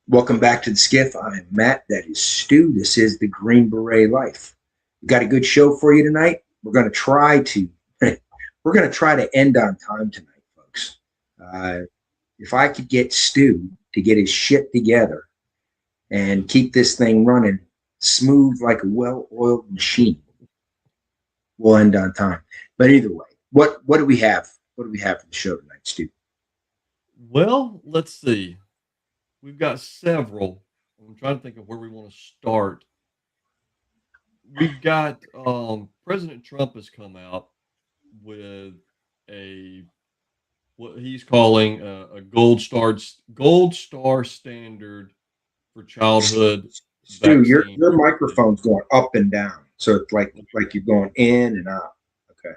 Welcome back to the SCIF. I'm Matt. That is Stu. This is the Green Beret Life. We've got a good show for you tonight. We're going to try to end on time tonight, folks. If I could get Stu to get his shit together and keep this thing running smooth like a well-oiled machine, we'll end on time. But either way, what do we have? What do we have for the show tonight, Stu? Well, let's see. We've got several. I'm trying to think of where we want to start. We've got President Trump has come out with what he's calling a gold star standard for childhood Stu, vaccine. your microphone's going up and down, so it's like you're going in and out. Okay,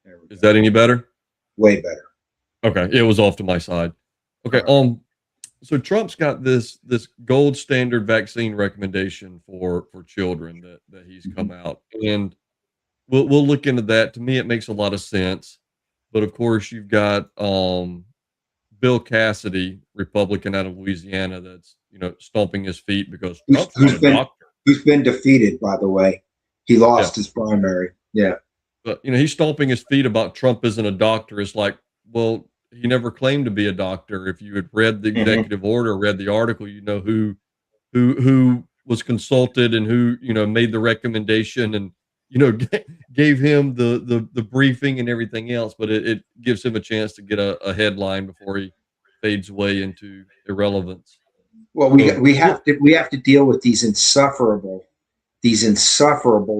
there we go. Is that any better? Way better. Okay, it was off to my side. Okay, so Trump's got this gold standard vaccine recommendation for children that he's come out, and we'll look into that. To me, it makes a lot of sense, but of course, you've got Bill Cassidy, Republican out of Louisiana, that's stomping his feet because Trump's not a doctor. Who's been defeated, by the way. He lost his primary. Yeah, but he's stomping his feet about Trump isn't a doctor. It's like, well, he never claimed to be a doctor. If you had read the executive order, read the article, who was consulted and who made the recommendation and gave him the briefing and everything else. But it gives him a chance to get a headline before he fades away into irrelevance. Well, we have to deal with these insufferable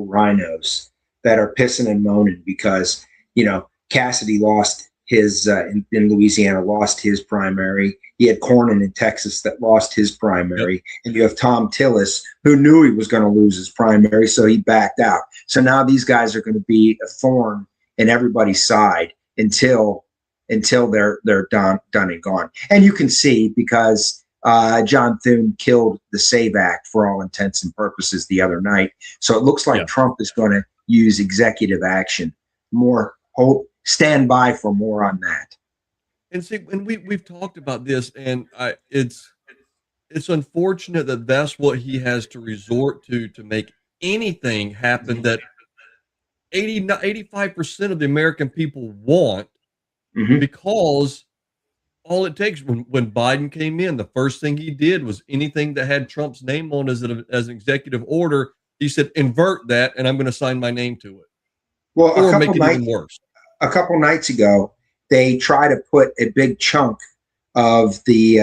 rhinos that are pissing and moaning because Cassidy lost his in Louisiana, lost his primary. He had Cornyn in Texas that lost his primary. And you have Tom Tillis, who knew he was going to lose his primary, so he backed out. So now these guys are going to be a thorn in everybody's side until they're done and gone. And you can see because John Thune killed the SAVE Act for all intents and purposes the other night. So it looks like Trump is going to use executive action. More hope. Stand by for more on that. And see, when we've talked about this, and it's unfortunate that that's what he has to resort to make anything happen that 85% of the American people want, because all it takes when Biden came in, the first thing he did was anything that had Trump's name on as an executive order, he said, invert that, and I'm going to sign my name to it. Well, or make it even worse. A couple nights ago, they try to put a big chunk of the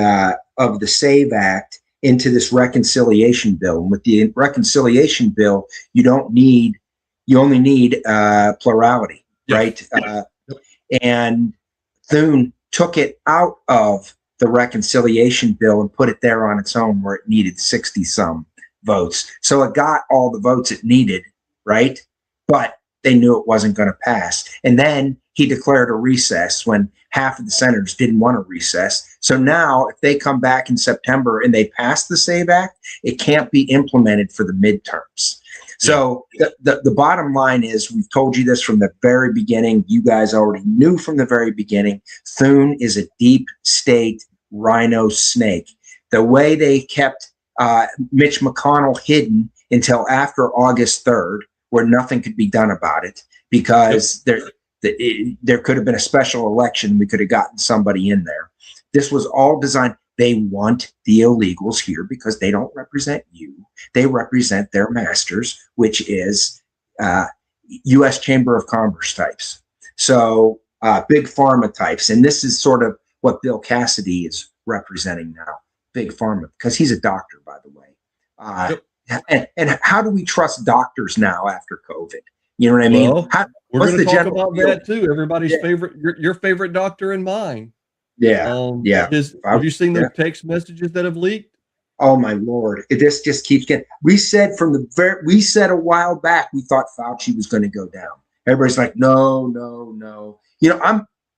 SAVE Act into this reconciliation bill. And with the reconciliation bill, you only need plurality, right? And Thune took it out of the reconciliation bill and put it there on its own where it needed 60-some votes. So it got all the votes it needed, right? But they knew it wasn't going to pass. And then he declared a recess when half of the senators didn't want to recess. So now if they come back in September and they pass the SAVE Act, it can't be implemented for the midterms. So the bottom line is, we've told you this from the very beginning. You guys already knew from the very beginning, Thune is a deep state rhino snake. The way they kept Mitch McConnell hidden until after August 3rd, where nothing could be done about it, because there could have been a special election. We could have gotten somebody in there. This was all designed. They want the illegals here because they don't represent you. They represent their masters, which is U.S. Chamber of Commerce types. So big pharma types. And this is sort of what Bill Cassidy is representing now, big pharma, because he's a doctor, by the way. And how do we trust doctors now after COVID? You know what I mean? Well, we're going to talk about that too. Everybody's favorite, your favorite doctor and mine. Have you seen the text messages that have leaked? Oh my Lord! This just keeps getting. We said a while back we thought Fauci was going to go down. Everybody's like, no.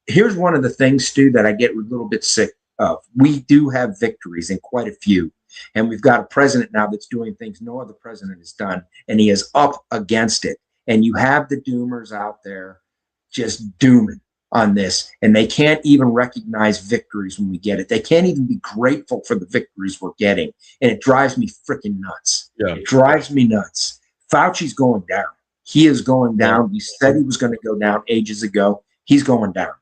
Here's one of the things, Stu, that I get a little bit sick of. We do have victories, and quite a few. And we've got a president now that's doing things no other president has done, and he is up against it. And you have the doomers out there just dooming. on this, and they can't even recognize victories when we get it. They can't even be grateful for the victories we're getting, and it drives me freaking nuts. Yeah. It drives me nuts. Fauci's going down. He is going down. He said he was going to go down ages ago. He's going down.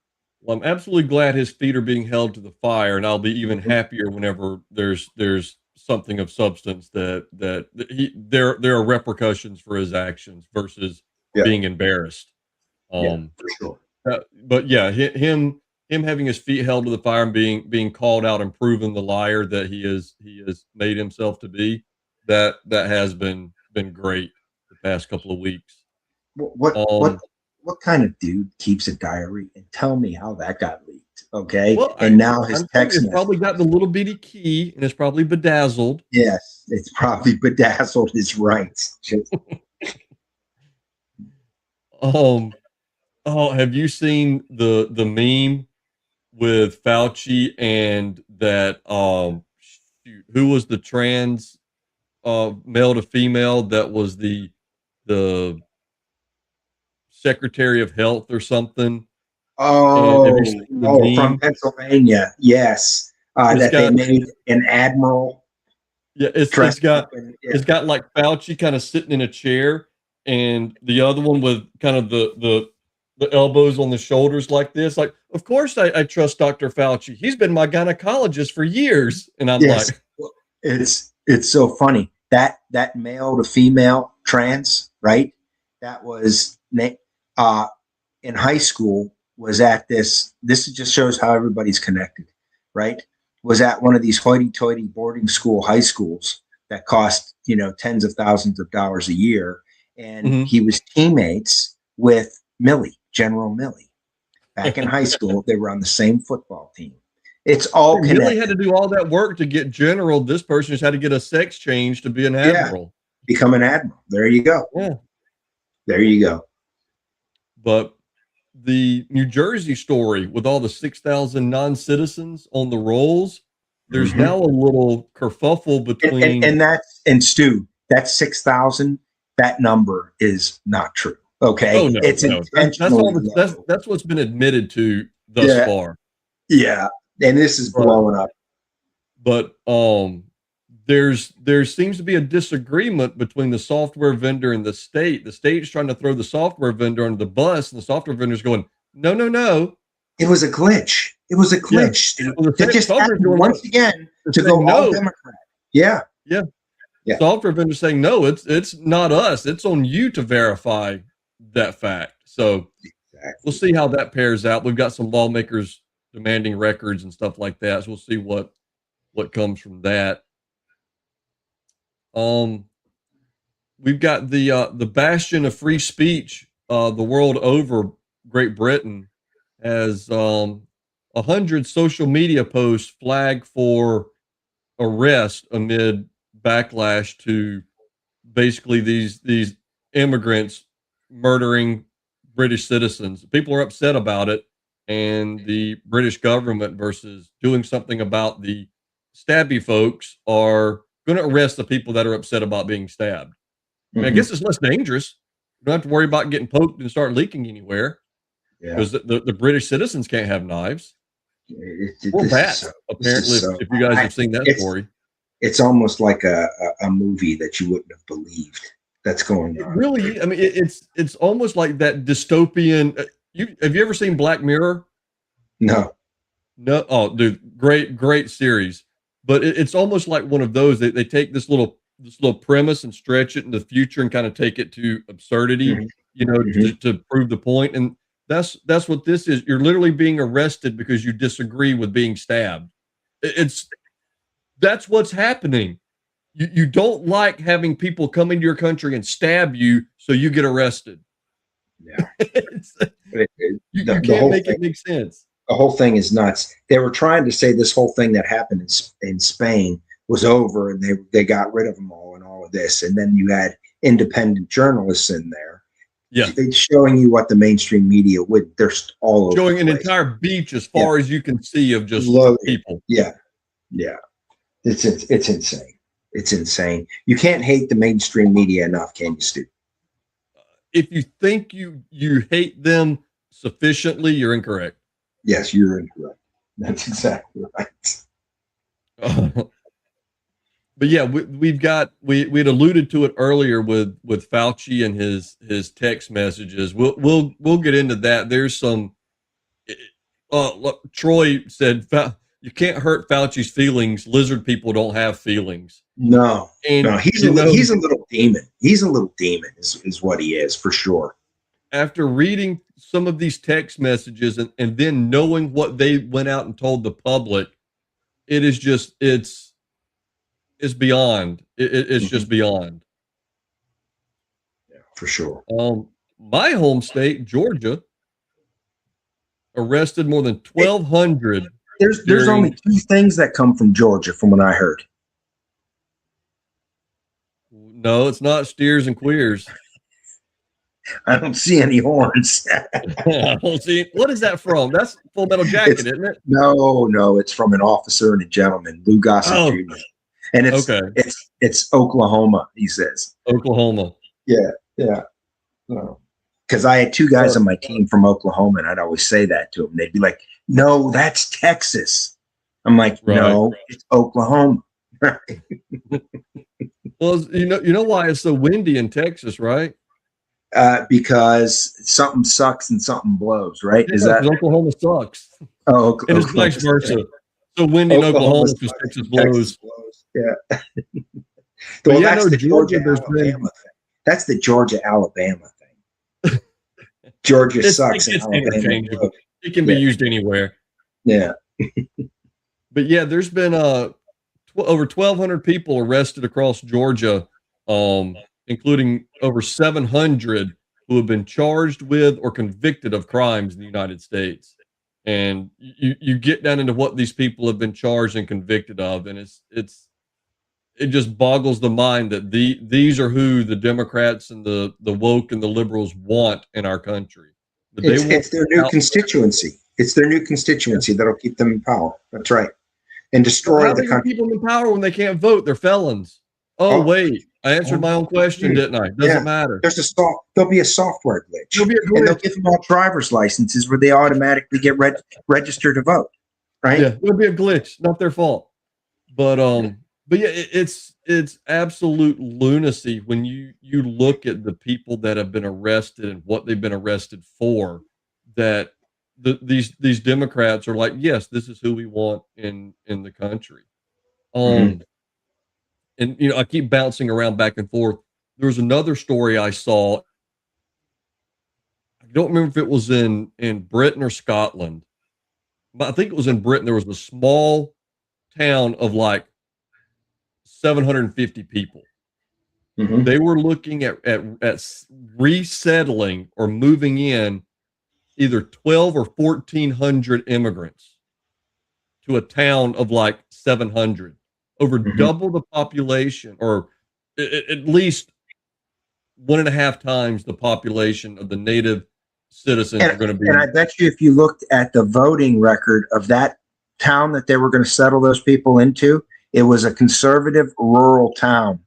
Well, I'm absolutely glad his feet are being held to the fire, and I'll be even happier whenever there's something of substance that there are repercussions for his actions versus being embarrassed. For sure. But yeah, him having his feet held to the fire and being called out and proven the liar that he has made himself to be, that has been great the past couple of weeks. What kind of dude keeps a diary? And tell me how that got leaked. Okay. Well, and now his text it's probably got the little bitty key, and it's probably bedazzled. Yes, it's probably bedazzled his rights. Oh, have you seen the meme with Fauci and that who was the trans male to female that was the Secretary of Health or something? From Pennsylvania. Yes. That they made an admiral. Yeah, it's got like Fauci kind of sitting in a chair, and the other one with kind of the elbows on the shoulders like this. Like, of course I trust Dr. Fauci. He's been my gynecologist for years. And I'm like, it's so funny that male to female trans, right? That was in high school, was at this just shows how everybody's connected, right? Was at one of these hoity-toity boarding school high schools that cost, tens of thousands of dollars a year. And he was teammates with General Milley. Back in high school, they were on the same football team. It's all connected. Milley had to do all that work to get general. This person just had to get a sex change to be an admiral. Become an admiral. There you go. Yeah. There you go. But the New Jersey story with all the 6,000 non-citizens on the rolls, there's now a little kerfuffle between and Stu, that 6,000, that number is not true. Okay. Oh, no, it's intentional. That's what's been admitted to thus far. Yeah. And this is blowing up. But there seems to be a disagreement between the software vendor and the state. The state's trying to throw the software vendor under the bus, and the software vendor's going, no. It was a glitch. It was a glitch. Yeah. It just happened once again to go all Democrat. Yeah. Software vendor saying, no, it's not us. It's on you to verify that fact. So we'll see how that pairs out. We've got some lawmakers demanding records and stuff like that. So we'll see what comes from that. We've got the bastion of free speech the world over. Great Britain has 100 social media posts flagged for arrest amid backlash to basically these immigrants murdering British citizens. People are upset about it, and the British government versus doing something about the stabby folks are going to arrest the people that are upset about being stabbed. I mean, I guess it's less dangerous. You don't have to worry about getting poked and start leaking anywhere because the British citizens can't have knives. Or bats, apparently, if you guys have seen that story. It's almost like a movie that you wouldn't have believed that's going on. Really, I mean, it's almost like that dystopian. Have you ever seen Black Mirror? No. Oh, dude, great series. But it's almost like one of those. They take this little premise and stretch it in the future and kind of take it to absurdity, to prove the point. And that's what this is. You're literally being arrested because you disagree with being stabbed. That's what's happening. You don't like having people come into your country and stab you, so you get arrested. Yeah. You can't make it make sense. The whole thing is nuts. They were trying to say this whole thing that happened in Spain was over, and they got rid of them all and all of this. And then you had independent journalists in there. Yeah. Showing you what the mainstream media would. They're all over. Showing an entire beach as far as you can see of just people. Yeah. It's insane. It's insane. You can't hate the mainstream media enough, can you, Stu? If you think you hate them sufficiently, you're incorrect. Yes, you're incorrect. That's exactly right. But yeah, we had alluded to it earlier with Fauci and his text messages. We'll get into that. There's some. Look, Troy said you can't hurt Fauci's feelings. Lizard people don't have feelings. No, and no, he's a little demon. He's a little demon, is what he is for sure. After reading some of these text messages and then knowing what they went out and told the public, it is just it's beyond. It's just beyond. Yeah, for sure. My home state, Georgia, arrested more than 1,200. There's only two things that come from Georgia, from what I heard. No, it's not steers and queers. I don't see any horns. I don't see. What is that from? That's Full Metal Jacket, isn't it? No, it's from an officer and a gentleman, Lou Gossett Jr. And it's Oklahoma, he says. Oklahoma. Yeah. Because I had two guys on my team from Oklahoma, and I'd always say that to them. They'd be like, "No, that's Texas." I'm like, "No, it's Oklahoma." Well, you know why it's so windy in Texas, right? Because something sucks and something blows, right? Yeah, is that Oklahoma sucks? Oh, and it's vice versa. So windy in Oklahoma because Texas blows. Yeah. Well, that's the Georgia Alabama thing. That's the Georgia Alabama thing. Georgia sucks. It's interchangeable. It can be used anywhere. Yeah. But yeah, there's been over 1,200 people arrested across Georgia, including over 700 who have been charged with or convicted of crimes in the United States. And you get down into what these people have been charged and convicted of, and it just boggles the mind that these are who the Democrats and the woke and the liberals want in our country. But it's their new constituency. It's their new constituency that'll keep them in power. That's right. And destroy the country. People in power when they can't vote. They're felons. Oh, wait. I answered my own question, didn't I? Doesn't matter. There'll be a software glitch. There'll be a glitch. And they'll give them all driver's licenses where they automatically get registered to vote. Right? Yeah, there'll be a glitch. Not their fault. But yeah, it's absolute lunacy when you look at the people that have been arrested and what they've been arrested for, that these Democrats are like, yes, this is who we want in the country. And I keep bouncing around back and forth. There was another story I saw. I don't remember if it was in Britain or Scotland, but I think it was in Britain. There was a small town of like 750 people. They were looking at resettling or moving in either 1,200 or 1,400 immigrants to a town of like 700, over double the population, or at least 1.5 times the population of the native citizens are going to be. And I bet you if you looked at the voting record of that town that they were going to settle those people into, it was a conservative rural town,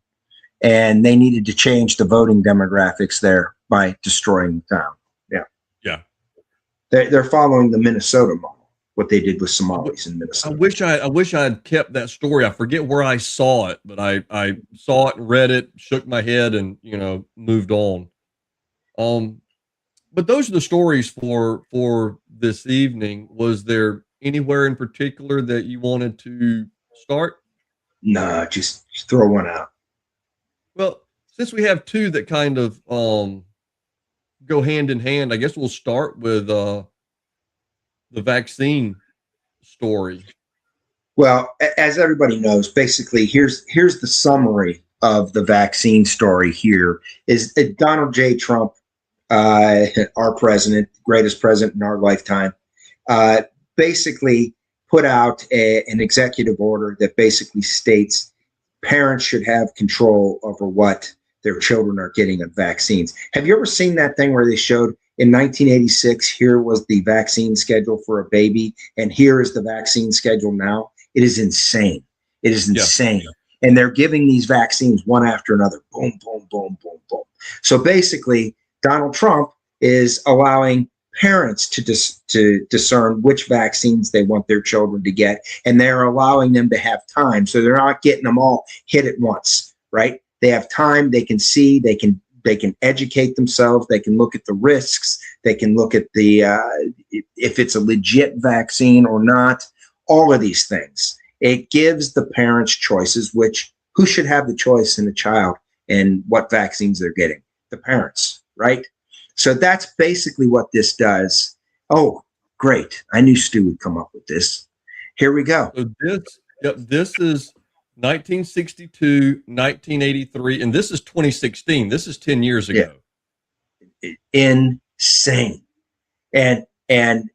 and they needed to change the voting demographics there by destroying the town. Yeah. They're following the Minnesota model, what they did with Somalis in Minnesota. I wish I had kept that story. I forget where I saw it, but I saw it and read it, shook my head, and moved on. But those are the stories for this evening. Was there anywhere in particular that you wanted to start? No, just throw one out. Well, since we have two that kind of go hand in hand, I guess we'll start with the vaccine story. Well, as everybody knows, basically, here's the summary of the vaccine story. Here is Donald J. Trump, our president, greatest president in our lifetime, basically put out an executive order that basically states parents should have control over what their children are getting on vaccines. Have you ever seen that thing where they showed in 1986, here was the vaccine schedule for a baby, and here is the vaccine schedule now? It is insane. It is insane. Yeah. And they're giving these vaccines one after another. Boom, boom, boom, boom, boom. So basically, Donald Trump is allowing parents to discern which vaccines they want their children to get, and they're allowing them to have time, so they're not getting them all hit at once, right? They have time, they can see, they can educate themselves, they can look at the risks, they can look at the if it's a legit vaccine or not, all of these things. It gives the parents choices, which who should have the choice in a child and what vaccines they're getting? The parents, right? So that's basically what this does. Oh, great. I knew Stu would come up with this. Here we go. So this is 1962, 1983, and this is 2016. This is 10 years ago. Yeah. Insane. And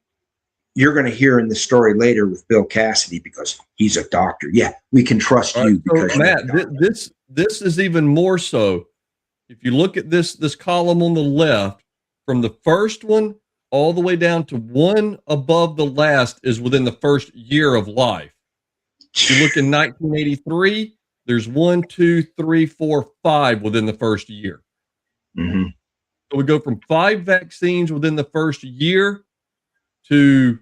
you're going to hear in the story later with Bill Cassidy, because he's a doctor. Yeah, we can trust you. Because so Matt, this is even more so. If you look at this column on the left, from the first one all the way down to one above the last is within the first year of life. If you look in 1983, there's 1, 2, 3, 4, 5 within the first year. Mm-hmm. So we go from 5 vaccines within the first year to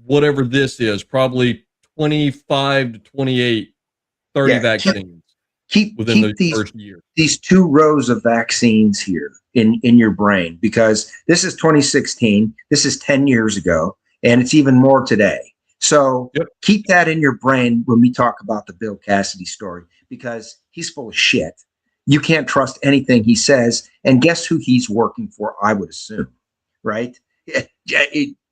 whatever this is, probably 25 to 28, 30 vaccines within the first year. These 2 rows of vaccines here in your brain, because this is 2016, this is 10 years ago, and it's even more today. So keep that in your brain when we talk about the Bill Cassidy story, because he's full of shit. You can't trust anything he says. And guess who he's working for, I would assume, right?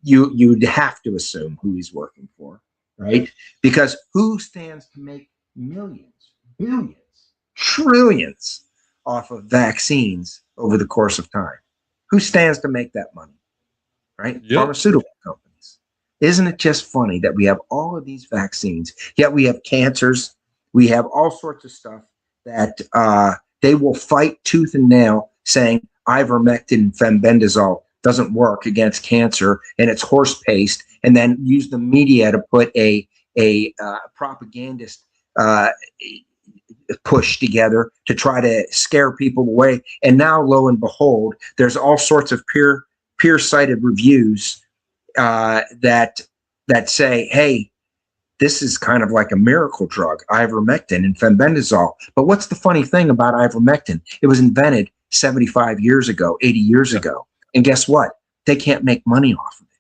You'd have to assume who he's working for, right? Because who stands to make millions, billions, trillions off of vaccines over the course of time? Who stands to make that money, right? Yep. Pharmaceutical companies. Isn't it just funny that we have all of these vaccines, yet we have cancers, we have all sorts of stuff that they will fight tooth and nail saying ivermectin and fenbendazole doesn't work against cancer and it's horse paste, and then use the media to put a propagandist push together to try to scare people away. And now, lo and behold, there's all sorts of peer-cited reviews that say, hey, this is kind of like a miracle drug, ivermectin and fenbendazole. But what's the funny thing about ivermectin? It was invented 75 years ago, 80 years ago. And guess what? They can't make money off of it.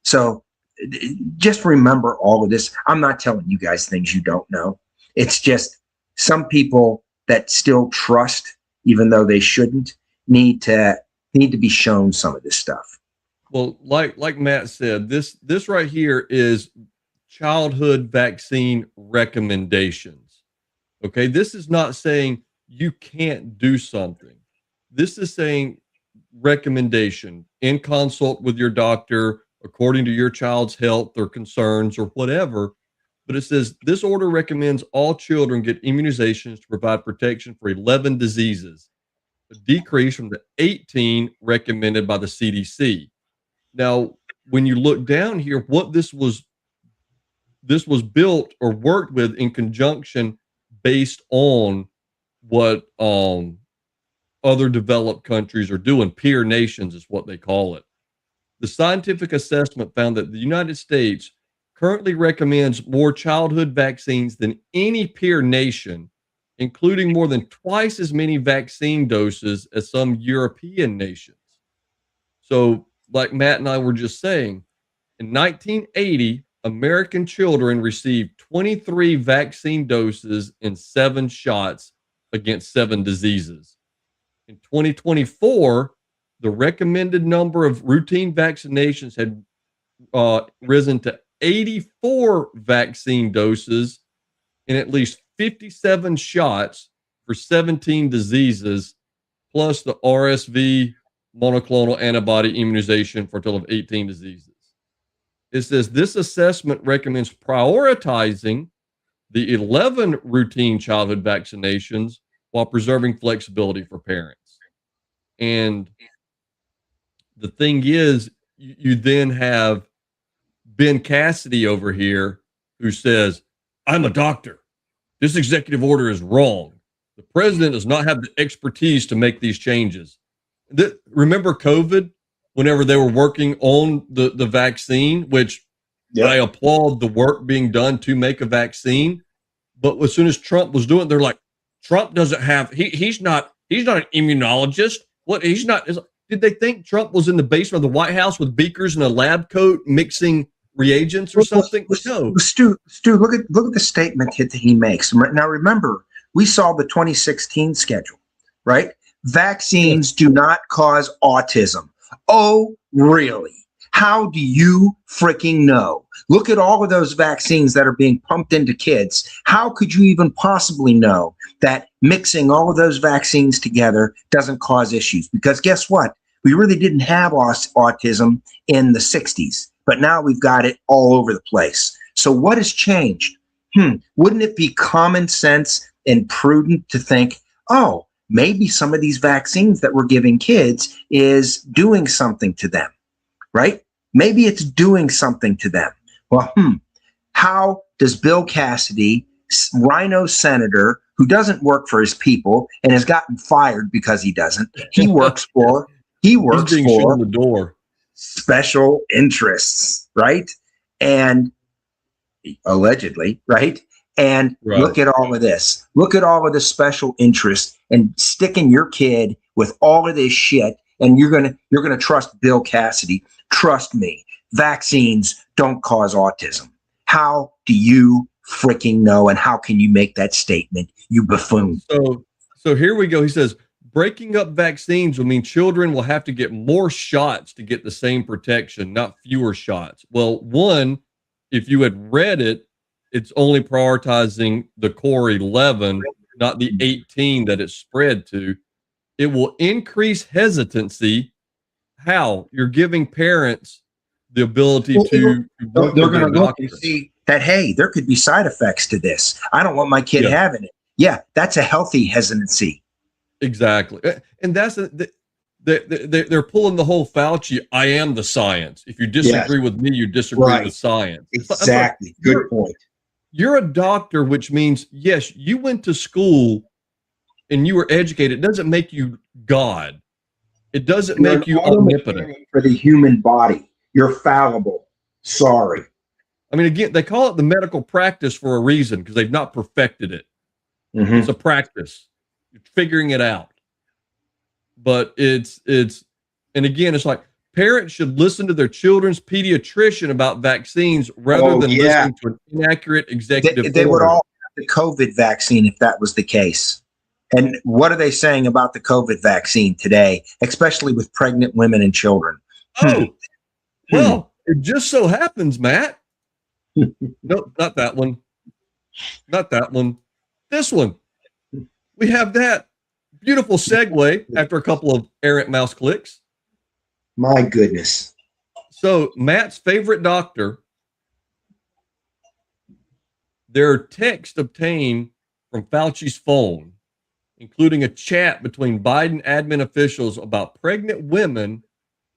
So just remember all of this. I'm not telling you guys things you don't know. It's just some people that still trust, even though they shouldn't, need to be shown some of this stuff. Well, like Matt said, this right here is childhood vaccine recommendations. Okay, this is not saying you can't do something. This is saying recommendation in consult with your doctor according to your child's health or concerns or whatever. But it says this order recommends all children get immunizations to provide protection for 11 diseases, a decrease from the 18 recommended by the CDC. Now, when you look down here, what this was built or worked with in conjunction based on what other developed countries are doing. Peer nations is what they call it. The scientific assessment found that the United States currently recommends more childhood vaccines than any peer nation, including more than twice as many vaccine doses as some European nations. So, like Matt and I were just saying, in 1980, American children received 23 vaccine doses and 7 shots against 7 diseases. In 2024, the recommended number of routine vaccinations had risen to 84 vaccine doses and at least 57 shots for 17 diseases, plus the RSV monoclonal antibody immunization for a total of 18 diseases. It says this assessment recommends prioritizing the 11 routine childhood vaccinations while preserving flexibility for parents. And the thing is, you then have Ben Cassidy over here who says, I'm a doctor. This executive order is wrong. The president does not have the expertise to make these changes. Remember COVID? whenever they were working on the vaccine, which I applaud the work being done to make a vaccine. But as soon as Trump was doing it, they're like, Trump doesn't have, he's not an immunologist. What he's not, did they think Trump was in the basement of the White House with beakers and a lab coat mixing reagents or something? No. Stu, look at the statement that he makes. Now remember, we saw the 2016 schedule, right? Vaccines do not cause autism. Oh, really? How do you freaking know? Look at all of those vaccines that are being pumped into kids. How could you even possibly know that mixing all of those vaccines together doesn't cause issues? Because guess what? We really didn't have autism in the 60s, but now we've got it all over the place. So what has changed? Wouldn't it be common sense and prudent to think, oh, maybe some of these vaccines that we're giving kids is doing something to them, right? Maybe it's doing something to them. Well, how does Bill Cassidy, rhino senator who doesn't work for his people and has gotten fired because he doesn't, he works for the door. Special interests, right? And allegedly, right? And look at all of this. Look at all of this special interest and sticking your kid with all of this shit. And you're gonna trust Bill Cassidy. Trust me, vaccines don't cause autism. How do you freaking know? And how can you make that statement, you buffoon? So here we go. He says, breaking up vaccines will mean children will have to get more shots to get the same protection, not fewer shots. Well, one, if you had read it, it's only prioritizing the core 11, not the 18 that it's spread to. It will increase hesitancy. How? You're giving parents the ability to they're going to look and see that, hey, there could be side effects to this. I don't want my kid having it. Yeah, that's a healthy hesitancy. Exactly. And that's they're pulling the whole Fauci, I am the science. If you disagree with me, you disagree with science. Exactly. Good point. You're a doctor, which means, yes, you went to school and you were educated. It doesn't make you God. It doesn't make you omnipotent. For the human body, you're fallible. Sorry. I mean, again, they call it the medical practice for a reason because they've not perfected it. It's a practice. You're figuring it out. But it's, and again, it's like parents should listen to their children's pediatrician about vaccines rather than listening to an inaccurate executive order. They would all have the COVID vaccine if that was the case. And what are they saying about the COVID vaccine today, especially with pregnant women and children? Well, it just so happens, Matt. Nope, not that one. Not that one. This one. We have that beautiful segue after a couple of errant mouse clicks. My goodness. So Matt's favorite doctor, their text obtained from Fauci's phone, including a chat between Biden admin officials about pregnant women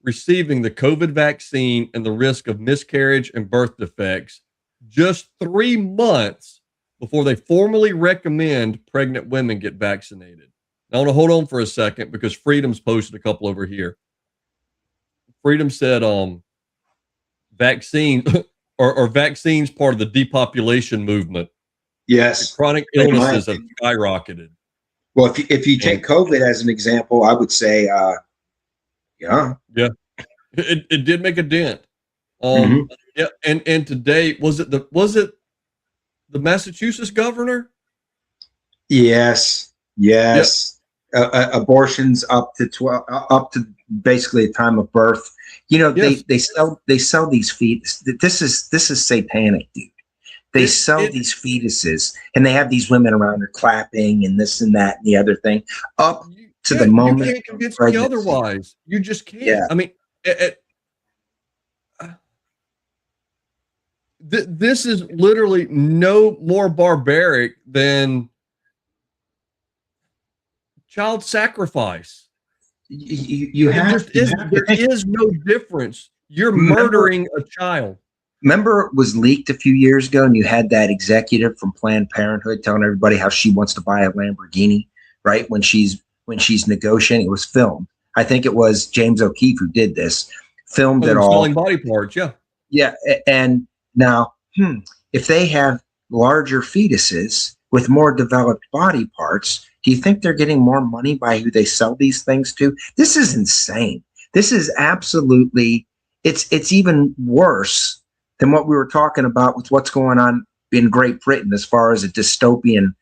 receiving the COVID vaccine and the risk of miscarriage and birth defects, just 3 months before they formally recommend pregnant women get vaccinated. Now, I want to hold on for a second because Freedom's posted a couple over here. Freedom said vaccine or vaccines part of the depopulation movement. Yes. The chronic illnesses have skyrocketed. Well, if you take COVID as an example, I would say, yeah, it did make a dent. Yeah, and today was it the Massachusetts governor? Yes. Abortions up to 12, up to basically the time of birth. You know, they sell these fetus. This is satanic, dude. They sell these fetuses, and they have these women around her clapping and this and that and the other thing up to the moment. You can't convince me otherwise. You just can't. Yeah. I mean, this is literally no more barbaric than child sacrifice. There is no difference. You're murdering a child. Remember it was leaked a few years ago and you had that executive from Planned Parenthood telling everybody how she wants to buy a Lamborghini, right? When she's negotiating. It was filmed. I think it was James O'Keefe who did this, filmed it all. Selling body parts, yeah. Yeah, and now, if they have larger fetuses with more developed body parts, do you think they're getting more money by who they sell these things to? This is insane. This is absolutely, it's even worse than what we were talking about with what's going on in Great Britain as far as a dystopian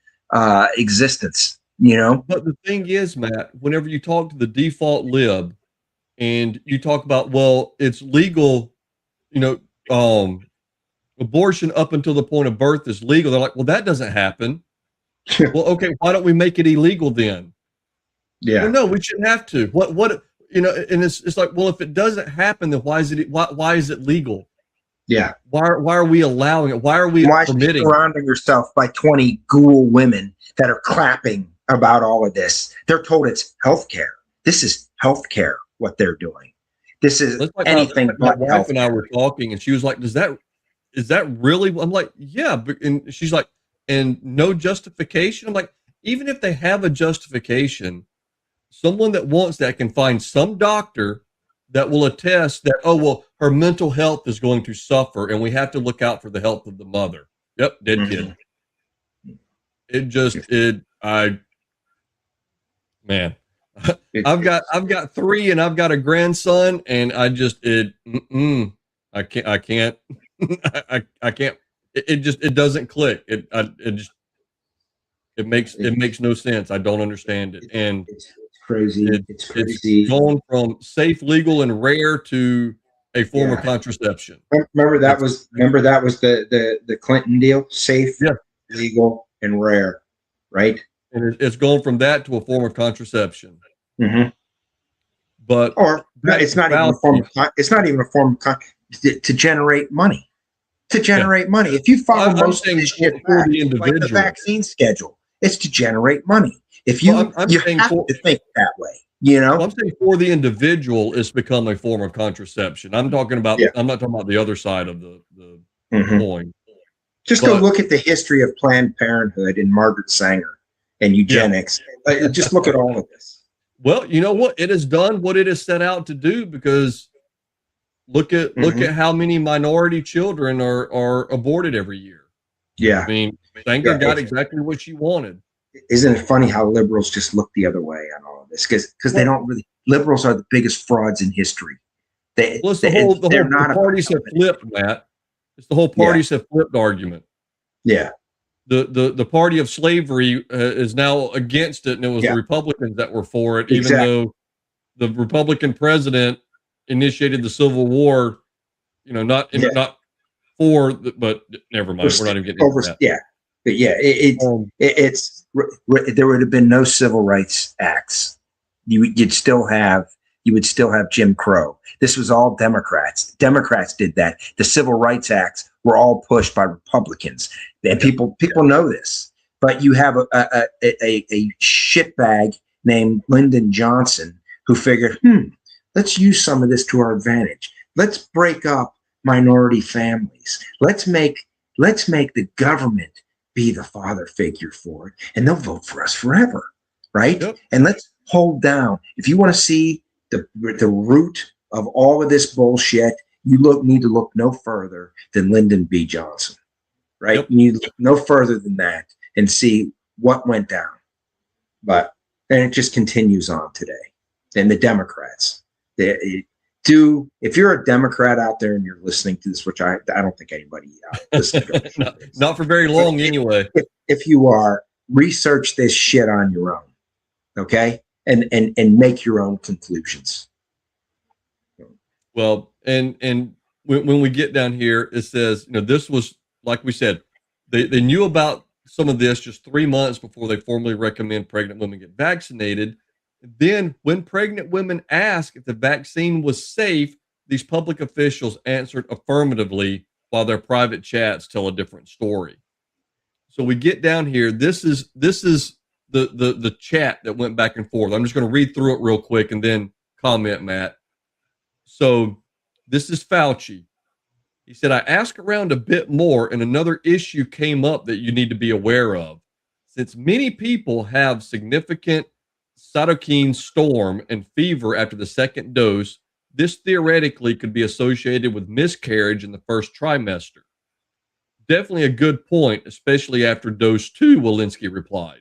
existence, you know? But the thing is, Matt, whenever you talk to the default lib and you talk about, well, it's legal, you know, abortion up until the point of birth is legal. They're like, well, that doesn't happen. Well, okay, why don't we make it illegal then? Yeah. Well, no, we shouldn't have to. What, you know, and it's like, well, if it doesn't happen, then why is it legal? Yeah. Why are we allowing it? Why are we permitting? Why surrounding yourself by 20 ghoul women that are clapping about all of this? They're told it's healthcare. This is healthcare, what they're doing. This is like anything my but wife and I were talking, and she was like, is that really? I'm like, yeah. And she's like, and no justification. I'm like, even if they have a justification, someone that wants that can find some doctor that will attest that, oh, well, her mental health is going to suffer and we have to look out for the health of the mother. Yep. Dead kid. I've got 3 and't a grandson, and I can't, I can't, it doesn't click. It makes no sense. I don't understand it. And it's crazy. It's crazy. It's going from safe, legal, and rare to a form of contraception. Remember that was the Clinton deal: safe, legal, and rare, right? And it's going from that to a form of contraception. Mm-hmm. But it's not even a form of. It's not even a form of to generate money. To generate money, if you follow most of this shit back, like the vaccine schedule, it's to generate money. If you you have to think that way, you know. Well, I'm saying for the individual, it's become a form of contraception. I'm talking about. I'm not talking about the other side of the coin. Just go look at the history of Planned Parenthood and Margaret Sanger and eugenics. Just look at all of this. Well, you know what? It has done what it has set out to do, because look at how many minority children are aborted every year. Yeah. I mean, Sanger got exactly what she wanted. Isn't it funny how liberals just look the other way on all of this? Because they don't really. Liberals are the biggest frauds in history. The whole parties have flipped, Matt. It's the whole parties have flipped argument. Yeah. The party of slavery is now against it, and it was the Republicans that were for it, even though the Republican president initiated the Civil War. You know, not for, but never mind. We're not even getting into that. Yeah. But there would have been no civil rights acts. You would still have Jim Crow. This was all Democrats. Democrats did that. The civil rights acts were all pushed by Republicans, and people know this. But you have a shitbag named Lyndon Johnson who figured, let's use some of this to our advantage. Let's break up minority families. Let's make the government be the father figure for it, and they'll vote for us forever, right? Yep. And let's hold down. If you want to see the root of all of this bullshit, you need to look no further than Lyndon B. Johnson, right? Yep. You need to look no further than that and see what went down. And it just continues on today. And the Democrats, if you're a Democrat out there and you're listening to this, which I don't think anybody listening to this, not for very long anyway. If you are, research this shit on your own, okay, and make your own conclusions. Well, and when we get down here, it says, this was, like we said, they knew about some of this just 3 months before they formally recommend pregnant women get vaccinated. Then, when pregnant women asked if the vaccine was safe, these public officials answered affirmatively, while their private chats tell a different story. So we get down here. This is the chat that went back and forth. I'm just going to read through it real quick and then comment, Matt. So this is Fauci. He said, I asked around a bit more, and another issue came up that you need to be aware of. Since many people have significant cytokine storm and fever after the second dose, this theoretically could be associated with miscarriage in the first trimester. Definitely a good point, especially after dose 2, Walensky replied.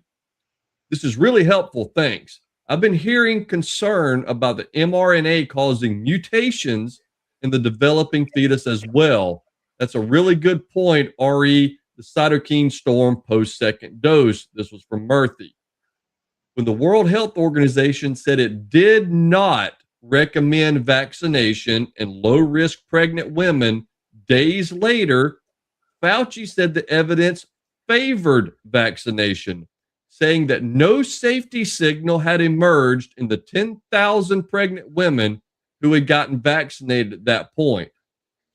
This is really helpful, thanks. I've been hearing concern about the mRNA causing mutations in the developing fetus as well. That's a really good point, RE, the cytokine storm post-second dose. This was from Murthy. When the World Health Organization said it did not recommend vaccination in low-risk pregnant women, days later, Fauci said the evidence favored vaccination, saying that no safety signal had emerged in the 10,000 pregnant women who had gotten vaccinated at that point.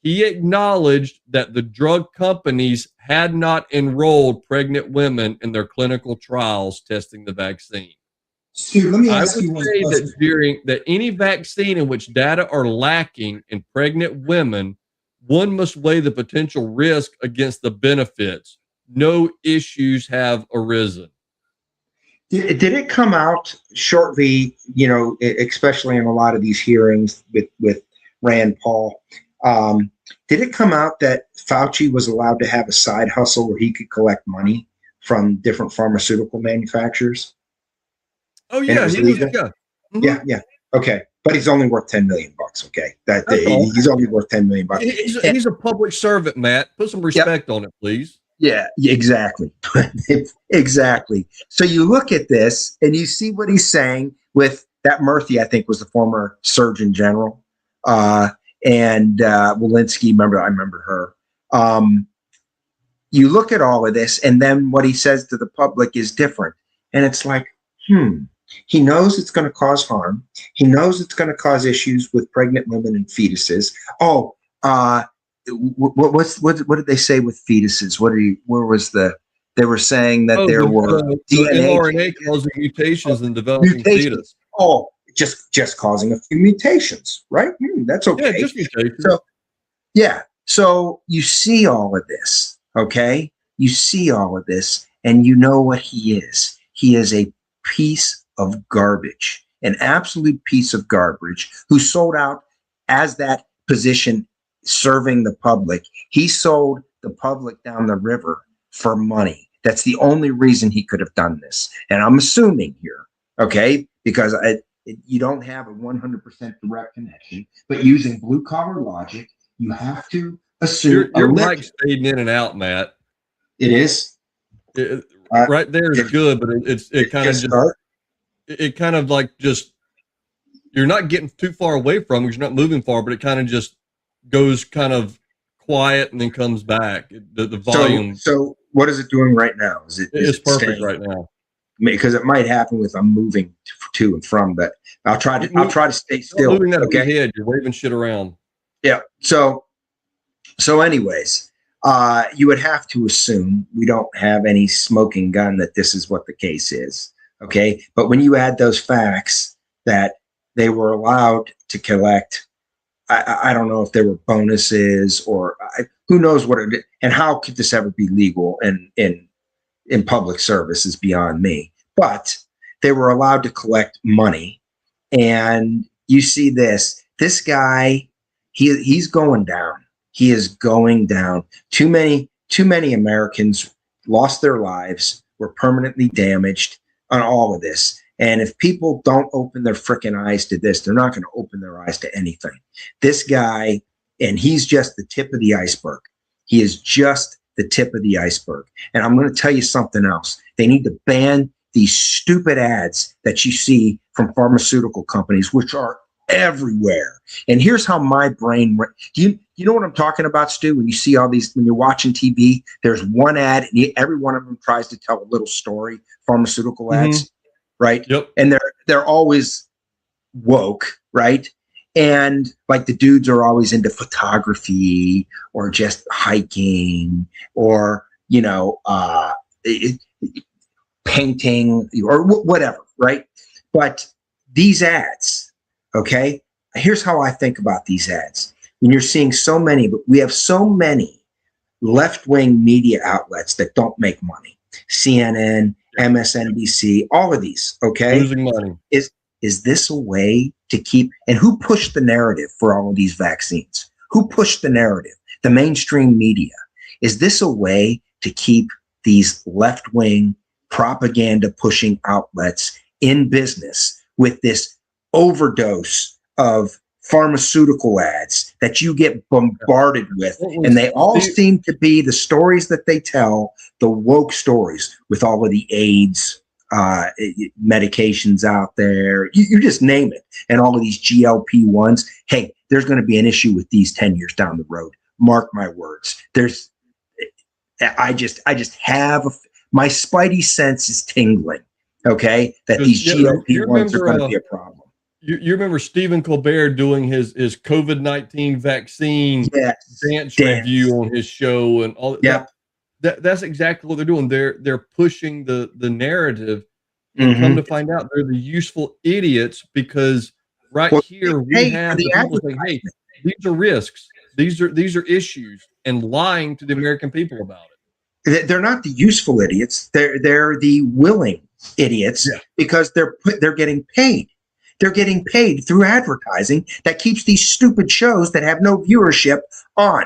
He acknowledged that the drug companies had not enrolled pregnant women in their clinical trials testing the vaccine. Stu, let me I ask would you one say question. that during that any vaccine in which data are lacking in pregnant women, one must weigh the potential risk against the benefits. No issues have arisen. Did it come out shortly, especially in a lot of these hearings with Rand Paul, did it come out that Fauci was allowed to have a side hustle where he could collect money from different pharmaceutical manufacturers? Oh And it yeah, was he was. legal? Yeah, Yeah. Okay. But he's only worth $10 million. Okay. That's all. He's only worth $10 million. He's a public servant, Matt. Put some respect on it, please. Yeah, exactly. Exactly. So you look at this and you see what he's saying with that Murthy, I think, was the former Surgeon General. And Walensky, I remember her. You look at all of this, and then what he says to the public is different. And it's like, he knows it's going to cause harm. He knows it's going to cause issues with pregnant women and fetuses. Oh, what did they say with fetuses? They were saying that there were DNA mRNA causing mutations in developing fetus. Oh, just causing a few mutations, right? That's okay. Yeah, just mutations. So you see all of this, okay? You see all of this, and you know what he is. He is a piece of garbage, an absolute piece of garbage who sold out as that position serving the public. He sold the public down the river for money. That's the only reason he could have done this. And I'm assuming here, okay, because you don't have a 100% direct connection, but using blue collar logic, you have to assume your mic's fading in and out, Matt. It is. Right there is good, but it kind of like just you're not getting too far away from it. You're not moving far, but it kind of just goes kind of quiet and then comes back. The volume. So what is it doing right now? It's perfect right now. Because it might happen with I'm moving to and from, but I'll try to stay still. Moving that okay? Head, you're waving shit around. Yeah. So anyways, you would have to assume we don't have any smoking gun that this is what the case is. Okay. But when you add those facts that they were allowed to collect, I don't know if there were bonuses or who knows what it is, and how could this ever be legal in public service is beyond me. But they were allowed to collect money, and you see this guy, he's going down. He is going down. Too many Americans lost their lives, were permanently damaged on all of this. And if people don't open their freaking eyes to this, they're not going to open their eyes to anything. This guy, and he's just the tip of the iceberg. He is just the tip of the iceberg. And I'm going to tell you something else. They need to ban these stupid ads that you see from pharmaceutical companies, which are everywhere. And here's how my brain, do you know what I'm talking about, Stu? When you see all these, when you're watching TV, there's one ad, and every one of them tries to tell a little story, pharmaceutical ads, right? Yep. And they're always woke, right? And like the dudes are always into photography or just hiking or, painting or whatever, right? But these ads, okay, here's how I think about these ads. When you're seeing so many, but we have so many left-wing media outlets that don't make money. CNN, MSNBC, all of these, okay? Losing money. Is this a way to keep, and who pushed the narrative for all of these vaccines? Who pushed the narrative? The mainstream media. Is this a way to keep these left-wing propaganda pushing outlets in business with this overdose of pharmaceutical ads that you get bombarded with? And they all seem to be the stories that they tell, the woke stories with all of the AIDS medications out there. You just name it. And all of these GLP-1s. Hey, there's going to be an issue with these 10 years down the road. Mark my words. I just have my spidey sense is tingling. Okay, that these GLP-1s are going to be a problem. You remember Stephen Colbert doing his COVID-19 vaccine dance review on his show and all that. That's exactly what they're doing. They're pushing the narrative, and come to find out they're the useful idiots, because here we have the people saying, "Hey, these are risks. These are issues," and lying to the American people about it. They're not the useful idiots. They're the willing idiots, because they're getting paid. They're getting paid through advertising that keeps these stupid shows that have no viewership on.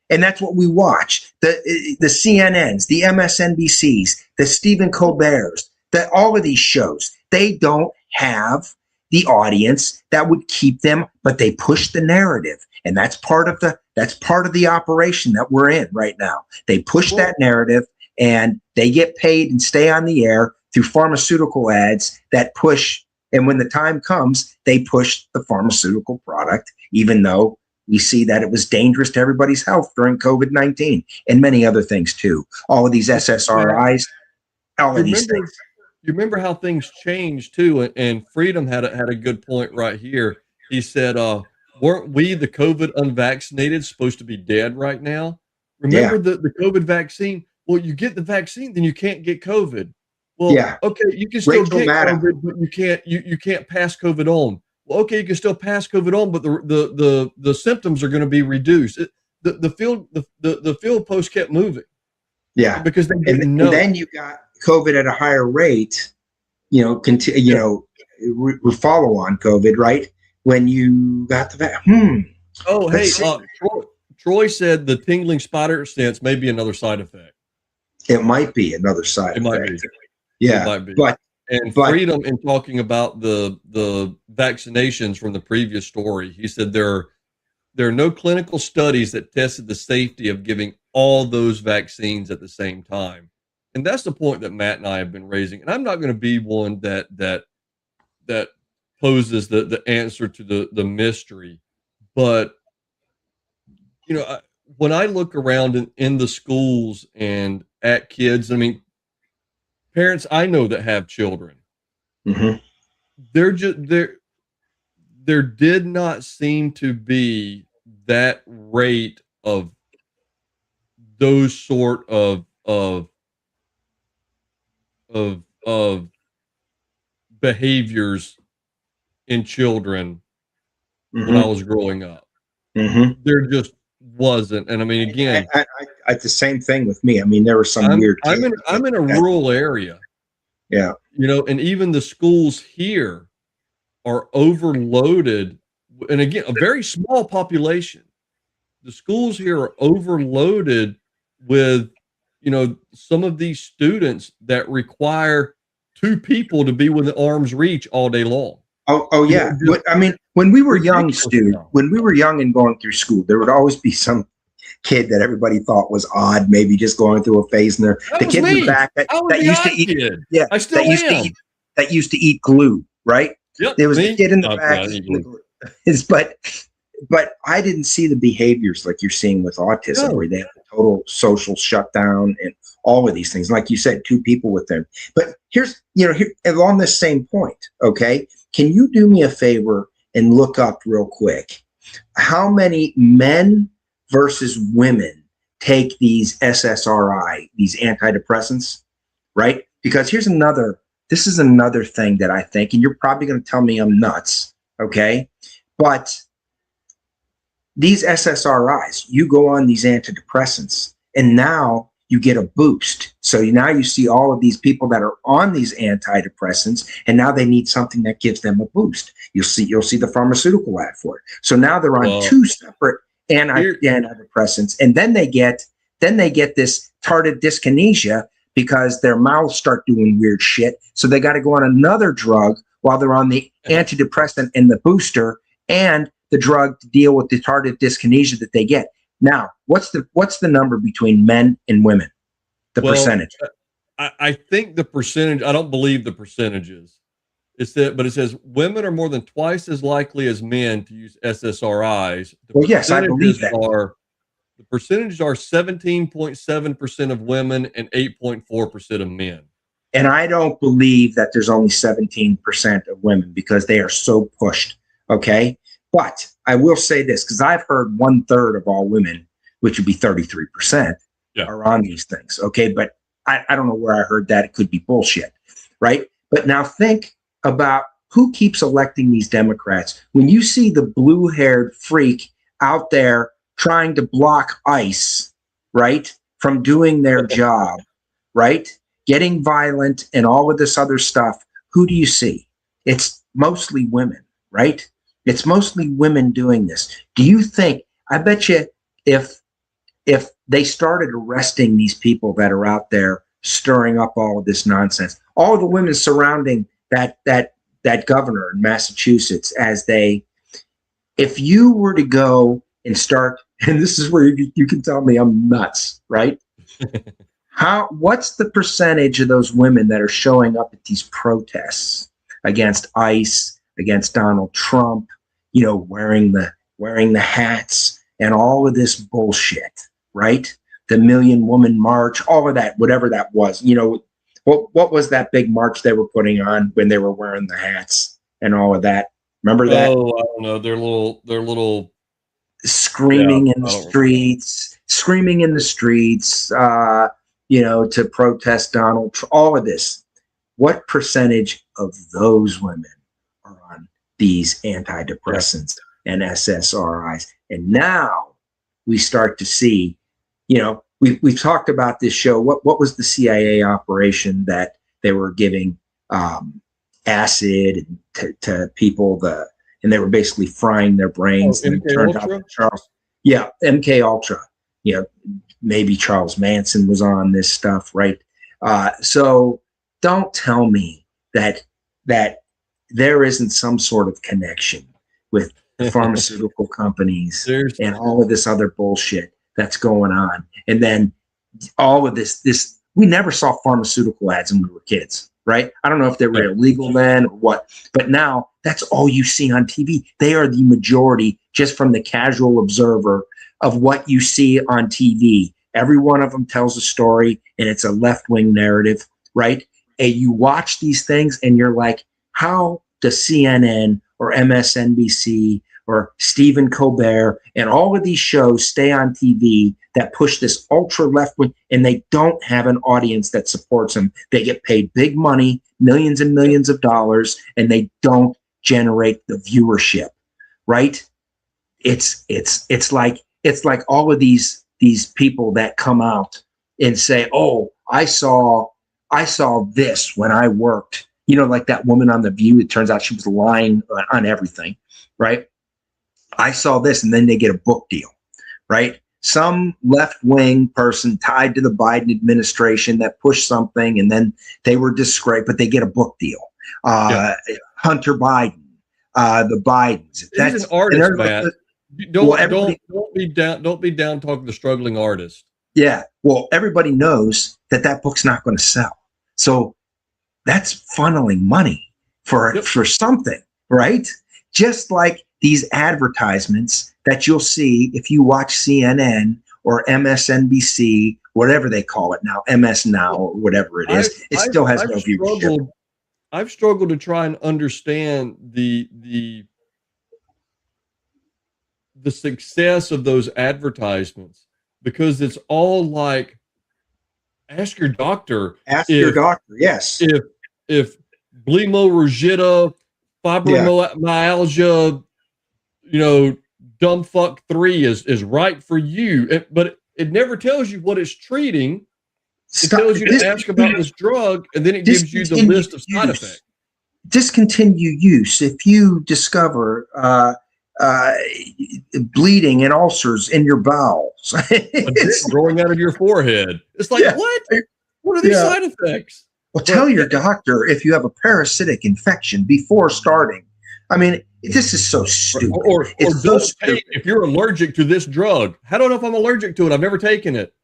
And that's what we watch. The CNNs, the MSNBCs, the Stephen Colberts, all of these shows, they don't have the audience that would keep them, but they push the narrative. And that's part of the operation that we're in right now. They push that narrative, and they get paid and stay on the air through pharmaceutical ads that push. And when the time comes, they push the pharmaceutical product, even though we see that it was dangerous to everybody's health during COVID-19 and many other things too. All of these SSRIs, all of these things. You remember how things changed too, and Freedom had a good point right here. He said, "Weren't we, the COVID unvaccinated, supposed to be dead right now? Remember the COVID vaccine? Well, you get the vaccine, then you can't get COVID. Well, okay, you can still get COVID, but you can't pass COVID on. Well, okay, you can still pass COVID on, but the symptoms are going to be reduced." The field post kept moving. Yeah, because they didn't know. And then you got COVID at a higher rate. Follow on COVID, right? When you got the vaccine. Oh, hey, Troy said the tingling spider sense may be another side effect. It might be another side effect. Might be. Yeah, it might be. But Freedom, in talking about the vaccinations from the previous story, he said there are no clinical studies that tested the safety of giving all those vaccines at the same time. And that's the point that Matt and I have been raising. And I'm not going to be one that poses the answer to the mystery. But, when I look around in the schools and at kids, I mean, parents I know that have children, there did not seem to be that rate of those sort of behaviors in children when I was growing up. There just wasn't. And I mean, again, I the same thing with me. I mean, there were some weird kids. I'm in a rural area. Yeah. And even the schools here are overloaded. And again, a very small population. The schools here are overloaded with, some of these students that require two people to be within arm's reach all day long. Oh yeah. I mean, when we were young, when we were young and going through school, there would always be some kid that everybody thought was odd, maybe just going through a phase in there. The kid in the back that used to eat, that used to eat glue, right? Yep, there was a kid in the back. But I didn't see the behaviors like you're seeing with autism, where they have a total social shutdown and all of these things. Like you said, two people with them. But here's, along this same point, okay, can you do me a favor and look up real quick how many men versus women take these SSRI, these antidepressants, right? Because this is another thing that I think, and you're probably going to tell me I'm nuts, okay? But these SSRIs, you go on these antidepressants, and now you get a boost. So now you see all of these people that are on these antidepressants, and now they need something that gives them a boost. You'll see the pharmaceutical ad for it. So now they're on two separate antidepressants, and then they get this tardive dyskinesia because their mouths start doing weird shit. So they got to go on another drug while they're on the antidepressant and the booster and the drug to deal with the tardive dyskinesia that they get. Now, what's the number between men and women? The percentage. I think the percentage, I don't believe the percentages. But it says women are more than twice as likely as men to use SSRIs. Well, yes, I believe that. The percentages are 17.7% of women and 8.4% of men. And I don't believe that there's only 17% of women because they are so pushed. Okay. But I will say this, because I've heard 1/3 of all women, which would be 33%, are on these things. Okay. But I don't know where I heard that. It could be bullshit. Right. But now think about who keeps electing these Democrats. When you see the blue-haired freak out there trying to block ICE, right, from doing their job, right, getting violent and all of this other stuff, who do you see? It's mostly women, right? It's mostly women doing this. Do you think, I bet you if they started arresting these people that are out there stirring up all of this nonsense, all of the women surrounding that governor in Massachusetts, if you were to go and start, and this is where you can tell me I'm nuts, right? What's the percentage of those women that are showing up at these protests against ICE, against Donald Trump, wearing the hats and all of this bullshit, right? The Million Woman March, all of that, whatever that was, what was that big march they were putting on when they were wearing the hats and all of that? Remember that? Oh, I don't know. They're little screaming in the streets, to protest Donald Trump, all of this. What percentage of those women are on these antidepressants and SSRIs? And now we start to see, we've talked about this show. What was the CIA operation that they were giving acid to people, and they were basically frying their brains? And it turned out that MK Ultra. Maybe Charles Manson was on this stuff, right? So don't tell me that there isn't some sort of connection with the pharmaceutical companies and all of this other bullshit that's going on. And then all of this, we never saw pharmaceutical ads when we were kids, right? I don't know if they were illegal then or what, but now that's all you see on TV. They are the majority, just from the casual observer, of what you see on TV. Every one of them tells a story, and it's a left-wing narrative, right? And you watch these things and you're like, how does CNN or MSNBC or Stephen Colbert and all of these shows stay on TV that push this ultra left wing, and they don't have an audience that supports them? They get paid big money, millions and millions of dollars, and they don't generate the viewership, right? It's like all of these people that come out and say, oh, I saw this when I worked, like that woman on The View. It turns out she was lying on everything, right? I saw this, and then they get a book deal, right? Some left-wing person tied to the Biden administration that pushed something, and then they were disgraced, but they get a book deal. Hunter Biden, the Bidens. He's an artist, Matt. Don't be down talking to struggling artists. Yeah. Well, everybody knows that book's not going to sell. So that's funneling money for something, right? Just like these advertisements that you'll see if you watch CNN or MSNBC, whatever they call it now, MS Now or whatever it is. It still has no viewership. I've struggled to try and understand the success of those advertisements, because it's all like, ask your doctor. Yes. If Bleomycin, fibromyalgia, dumb fuck 3 is right for you. But it never tells you what it's treating. It tells you to ask about this drug, and then it gives you the list of side effects. Discontinue use if you discover bleeding and ulcers in your bowels. A dent growing out of your forehead. It's like, what? What are these side effects? Well, tell your doctor if you have a parasitic infection before starting. I mean, this is so stupid. Or if you're allergic to this drug. How do I know if I'm allergic to it? I've never taken it.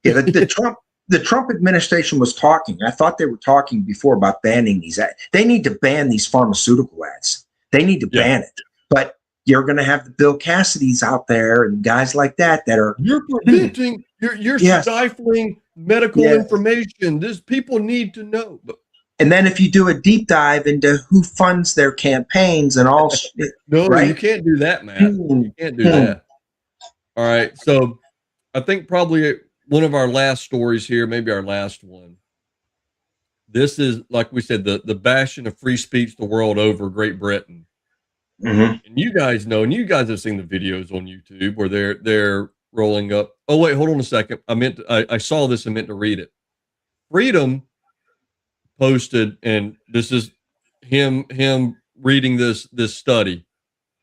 Yeah, the Trump administration was talking. I thought they were talking before about banning these ads. They need to ban these pharmaceutical ads. They need to ban it. But you're going to have the Bill Cassidys out there and guys like that are preventing. You're stifling medical information. This people need to know. And then if you do a deep dive into who funds their campaigns and all, you can't do that, Matt. You can't do that. All right, so I think probably one of our last stories here, maybe our last one. This is, like we said, the bastion of free speech the world over, Great Britain. And you guys know, and you guys have seen the videos on YouTube where they're rolling up. Oh wait, hold on a second. I saw this and meant to read it. Freedom posted, and this is him reading this study.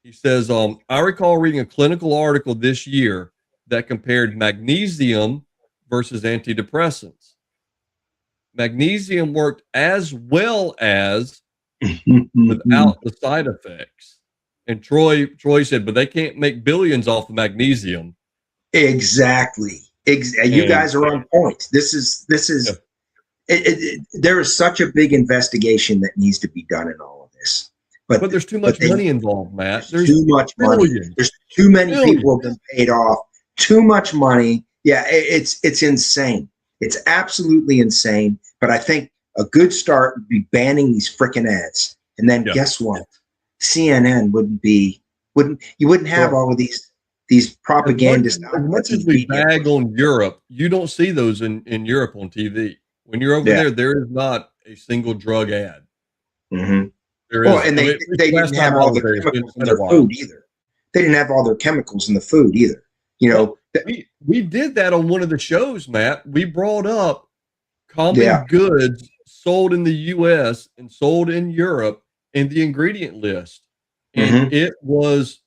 He says, I recall reading a clinical article this year that compared magnesium versus antidepressants. Magnesium worked as well as without the side effects. And Troy said, but they can't make billions off of magnesium. Exactly. You guys are on point. This is there is such a big investigation that needs to be done in all of this. But there's too much money involved, Matt. There's too much money. There's too many people have been paid off. Too much money. Yeah, it's insane. It's absolutely insane. But I think a good start would be banning these freaking ads. And then guess what? CNN you wouldn't have all of these propagandists. As much as we bag on Europe, you don't see those in Europe on TV. When you're over there is not a single drug ad. And they didn't have all the chemicals in their food either. They didn't have all their chemicals in the food either. You know, we did that on one of the shows, Matt. We brought up common goods sold in the U.S. and sold in Europe in the ingredient list, and it was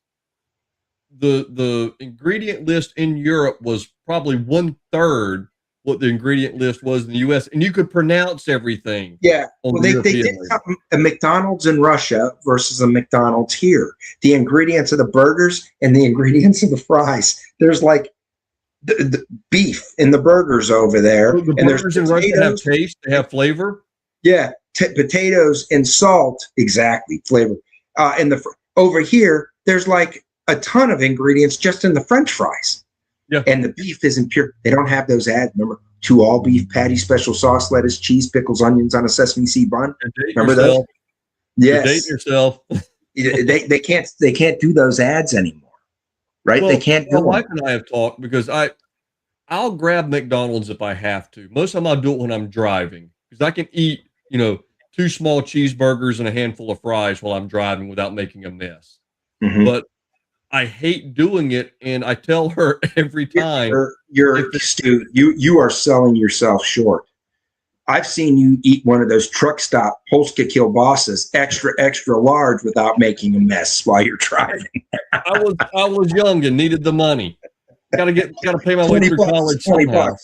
the ingredient list in Europe was probably 1/3 what the ingredient list was in the U.S. and you could pronounce everything. Yeah, well, they did something, a McDonald's in Russia versus a McDonald's here. The ingredients of the burgers and the ingredients of the fries. There's like the beef in the burgers over there, so and burgers in Russia have taste, they have flavor. Yeah, potatoes and salt, exactly, flavor. And over here, there's like a ton of ingredients just in the French fries. Yeah, and the beef isn't pure. They don't have those ads. Remember, 2 all beef patty, special sauce, lettuce, cheese, pickles, onions on a sesame seed bun. Remember those? Yes. Date yourself. they can't do those ads anymore, right? Well, they can't do. My wife and I have talked because I'll grab McDonald's if I have to. Most of the time I'll do it when I'm driving because I can eat 2 small cheeseburgers and a handful of fries while I'm driving without making a mess. But I hate doing it, and I tell her every time. Stu, you are selling yourself short. I've seen you eat one of those truck stop Polska kielbasas, extra large, without making a mess while you're driving. I was young and needed the money. Gotta pay my way through college. $20.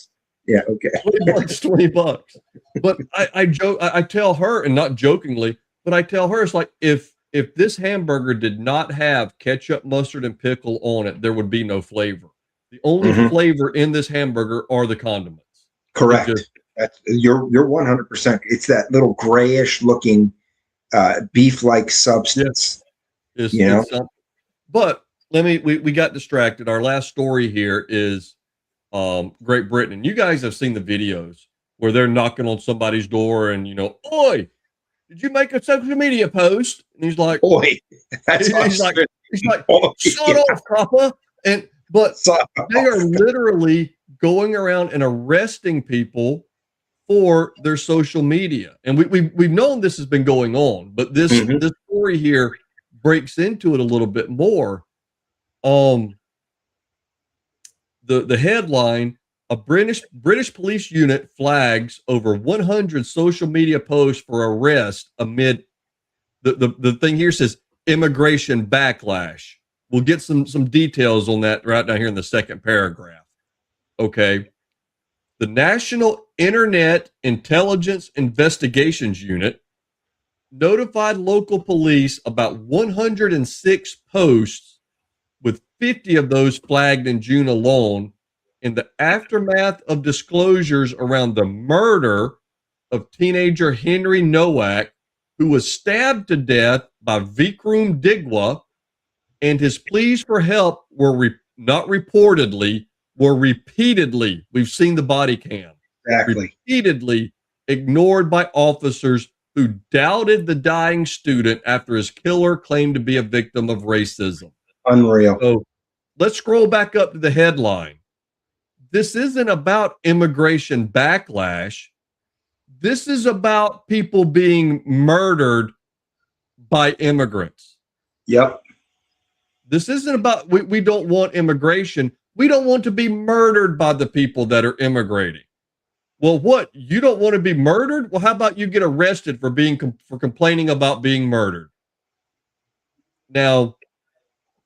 Yeah, okay. $20. But I joke. I tell her, and not jokingly, but I tell her it's like if this hamburger did not have ketchup, mustard, and pickle on it, there would be no flavor. The only flavor in this hamburger are the condiments. Correct. You're 100%. It's that little grayish looking beef-like substance. But we got distracted. Our last story here is Great Britain. And you guys have seen the videos where they're knocking on somebody's door and, oi, did you make a social media post? And he's like, "Boy, he's like, shut off, copper." But they are literally going around and arresting people for their social media, and we've known this has been going on, but this story here breaks into it a little bit more. The headline: A British police unit flags over 100 social media posts for arrest amid the thing here says immigration backlash. We'll get some details on that right down here in the second paragraph. Okay. The National Internet Intelligence Investigations Unit notified local police about 106 posts, with 50 of those flagged in June alone, in the aftermath of disclosures around the murder of teenager Henry Nowak, who was stabbed to death by Vikram Digwa, and his pleas for help were not reportedly, were repeatedly, we've seen the body cam, repeatedly ignored by officers who doubted the dying student after his killer claimed to be a victim of racism. Unreal. So let's scroll back up to the headline. This isn't about immigration backlash. This is about people being murdered by immigrants. Yep. This isn't about, we don't want immigration. We don't want to be murdered by the people that are immigrating. Well, what? You don't want to be murdered? Well, how about you get arrested for for complaining about being murdered? Now,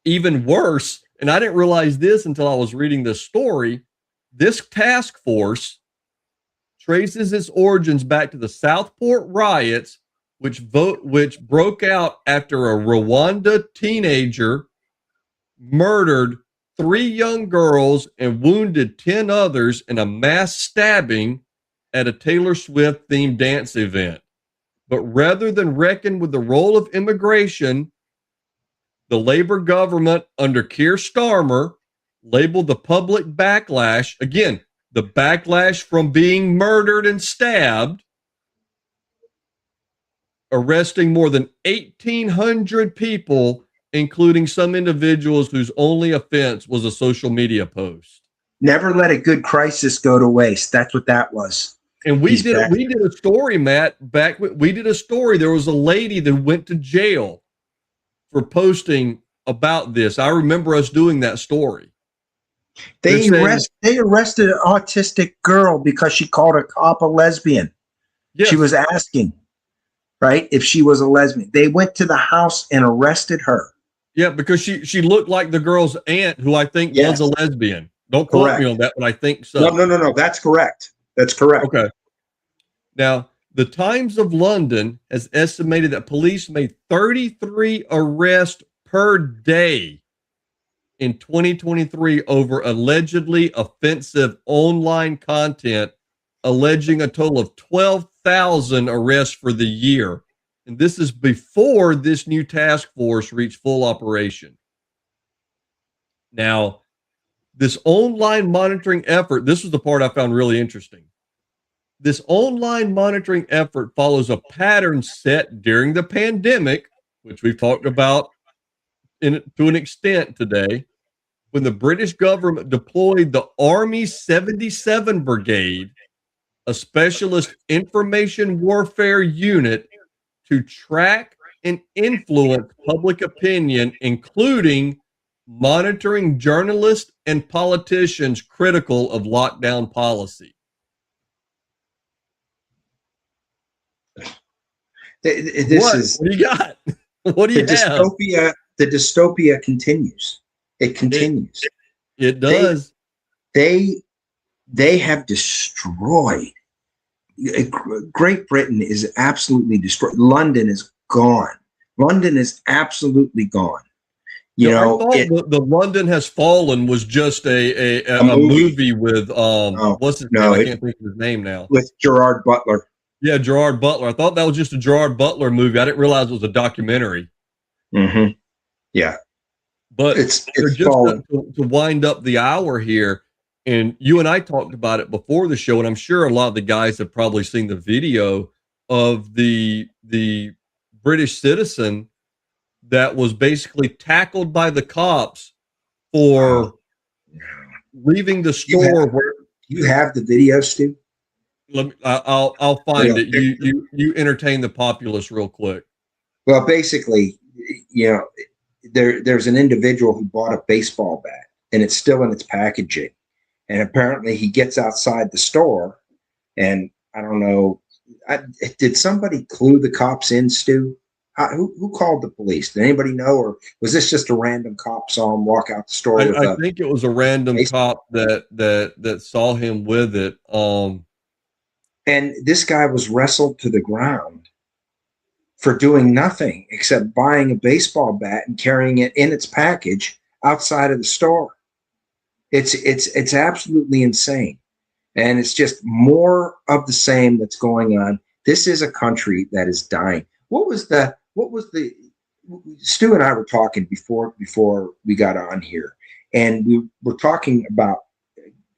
even worse, and I didn't realize this until I was reading this story, this task force traces its origins back to the Southport riots, which broke out after a Rwanda teenager murdered 3 young girls and wounded 10 others in a mass stabbing at a Taylor Swift themed dance event. But rather than reckon with the role of immigration, the Labor government under Keir Starmer labeled the public backlash, again, the backlash from being murdered and stabbed, arresting more than 1,800 people, including some individuals whose only offense was a social media post. Never let a good crisis go to waste. That's what that was. And we did a story, Matt, we did a story. There was a lady that went to jail for posting about this. I remember us doing that story. They arrested an autistic girl because she called a cop a lesbian. Yes. She was asking, right, if she was a lesbian. They went to the house and arrested her. Yeah, because she looked like the girl's aunt, who I think was a lesbian. Don't quote me on that, but I think so. No. That's correct. That's correct. Okay. Now, the Times of London has estimated that police made 33 arrests per day in 2023 over allegedly offensive online content, alleging a total of 12,000 arrests for the year. And this is before this new task force reached full operation. Now, this online monitoring effort, this was the part I found really interesting. This online monitoring effort follows a pattern set during the pandemic, which we've talked about to an extent today, when the British government deployed the Army 77 Brigade, a specialist information warfare unit, to track and influence public opinion, including monitoring journalists and politicians critical of lockdown policy. What do you got? What do you have? The dystopia continues. It continues. It does. They have destroyed. Great Britain is absolutely destroyed. London is gone. London is absolutely gone. You know, the London Has Fallen was just a movie with what's his name? I can't think of his name now. With Gerard Butler. Yeah, Gerard Butler. I thought that was just a Gerard Butler movie. I didn't realize it was a documentary. Mm-hmm. Yeah. But it's just to wind up the hour here, and you and I talked about it before the show, and I'm sure a lot of the guys have probably seen the video of the British citizen that was basically tackled by the cops for leaving the store. You have the video, Stu? I'll find it. You entertain the populace real quick. Well, basically, you know, there's an individual who bought a baseball bat, and it's still in its packaging, And apparently he gets outside the store, and I don't know, did somebody clue the cops in, Stu? Who called the police? Did anybody know, or was this just a random cop saw him walk out the store with I think it was a random cop that saw him with it. And this guy was wrestled to the ground for doing nothing except buying a baseball bat and carrying it in its package outside of the store. It's absolutely insane. And it's just more of the same that's going on. This is a country that is dying. What was the Stu and I were talking before we got on here, and we were talking about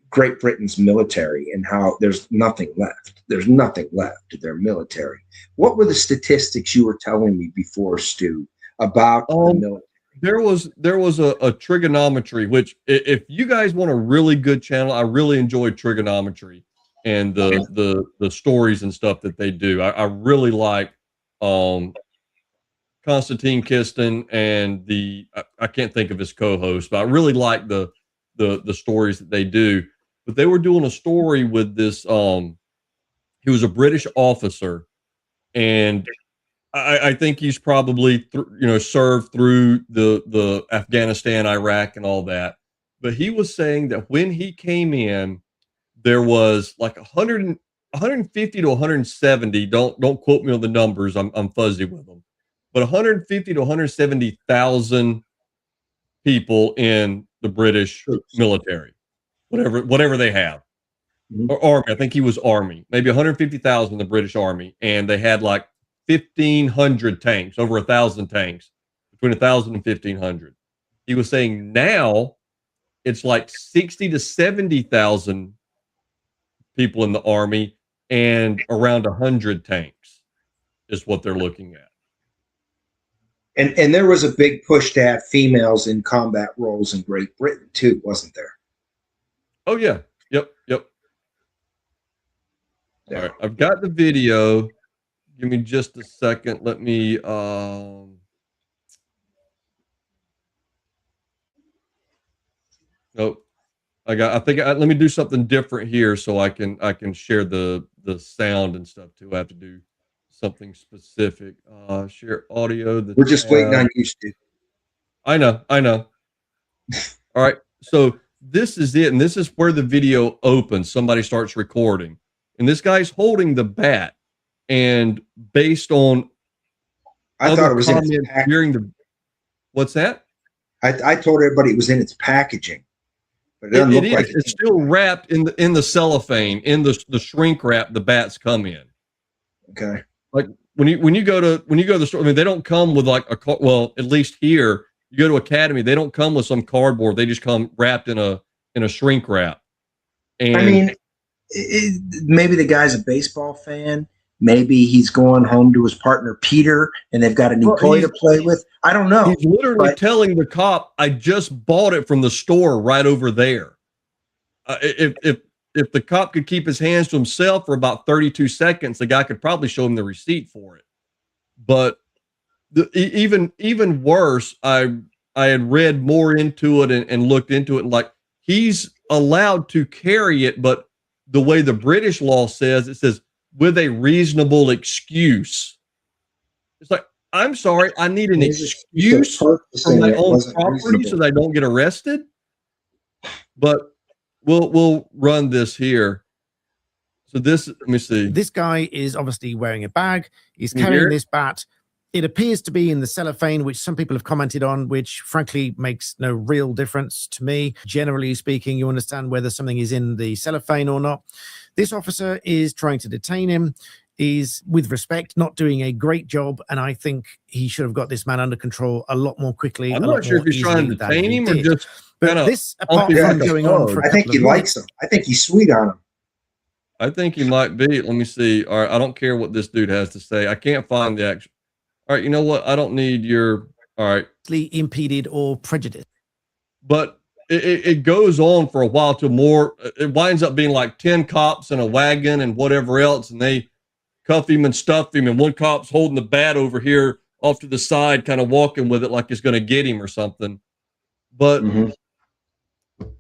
Great Britain's military and how there's nothing left. There's nothing left of their military. What were the statistics you were telling me before, Stu, about the military? There was a trigonometry, which if you guys want a really good channel, I really enjoy trigonometry and the stories and stuff that they do. I really like Konstantin Kistin and I can't think of his co-host, but I really like the stories that they do. But they were doing a story with this. He was a British officer, and I think he's probably served through the Afghanistan, Iraq, and all that. But he was saying that when he came in, there was like 150 to 170. Don't quote me on the numbers. I'm fuzzy with them, but 150 to 170,000 people in the British military, whatever they have, or army. I think he was army, maybe 150,000 in the British army, and they had like 1,500 tanks, over 1,000 tanks, between 1,000 and 1,500. He was saying now it's like 60 to 70,000 people in the army and around 100 tanks is what they're looking at. And there was a big push to have females in combat roles in Great Britain too, wasn't there? Oh yeah. Yep. Yeah. All right. I've got the video. Give me just a second. Let me nope. Let me do something different here so I can share the sound and stuff too. I have to do something specific. Share audio. We're just waiting on you, Steve. I know. All right. So this is it, and this is where the video opens. Somebody starts recording, and this guy's holding the bat. And based on I thought it was in its during what's that? I told everybody it was in its packaging, but it doesn't look like it's still wrapped in the cellophane, in the shrink wrap the bats come in. Okay. Like when you go to the store, I mean, they don't come with like well, at least here, you go to Academy, they don't come with some cardboard. They just come wrapped in a shrink wrap. And I mean, maybe the guy's a baseball fan. Maybe he's going home to his partner, Peter, and they've got a new toy to play with. I don't know. He's literally telling the cop, I just bought it from the store right over there. If the cop could keep his hands to himself for about 32 seconds, the guy could probably show him the receipt for it. But even worse, I had read more into it and looked into it, and like, he's allowed to carry it, but the way the British law says, it says, with a reasonable excuse. It's like, I'm sorry, I need an excuse from my own property so that I don't get arrested. But we'll run this here. So this, let me see. This guy is obviously wearing a bag. He's carrying this bat. It appears to be in the cellophane, which some people have commented on, which frankly makes no real difference to me. Generally speaking, you understand whether something is in the cellophane or not. This officer is trying to detain him. He's, with respect, not doing a great job, and I think he should have got this man under control a lot more quickly. I'm not sure if he's trying to detain him or just kind of. This, apart from going on for a couple of minutes, I think he likes him. I think he's sweet on him. I think he might be. Let me see. All right, I don't care what this dude has to say. I can't find the actual. All right, you know what? I don't need your. All right. Impeded or prejudiced. But it goes on for a while till more. It winds up being like 10 cops in a wagon and whatever else, and they cuff him and stuff him. And one cop's holding the bat over here off to the side, kind of walking with it like it's going to get him or something. But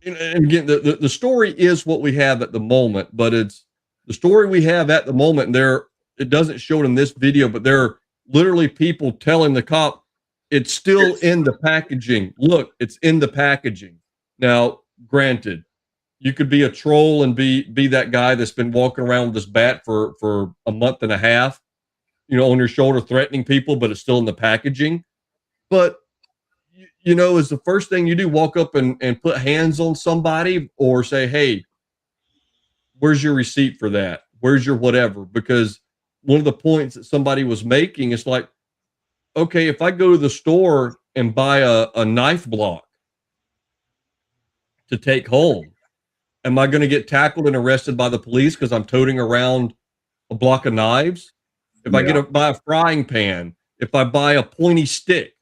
And again, the story is what we have at the moment, but it's the story we have at the moment. And it doesn't show it in this video, but there are literally people telling the cop, it's still in the packaging. Look, it's in the packaging. Now, granted, you could be a troll and be that guy that's been walking around with this bat for a month and a half, on your shoulder, threatening people, but it's still in the packaging. But is the first thing you do walk up and put hands on somebody or say, hey, where's your receipt for that? Where's your whatever? Because one of the points that somebody was making is like, okay, if I go to the store and buy a knife block to take home, am I going to get tackled and arrested by the police because I'm toting around a block of knives? If I buy a frying pan, if I buy a pointy stick,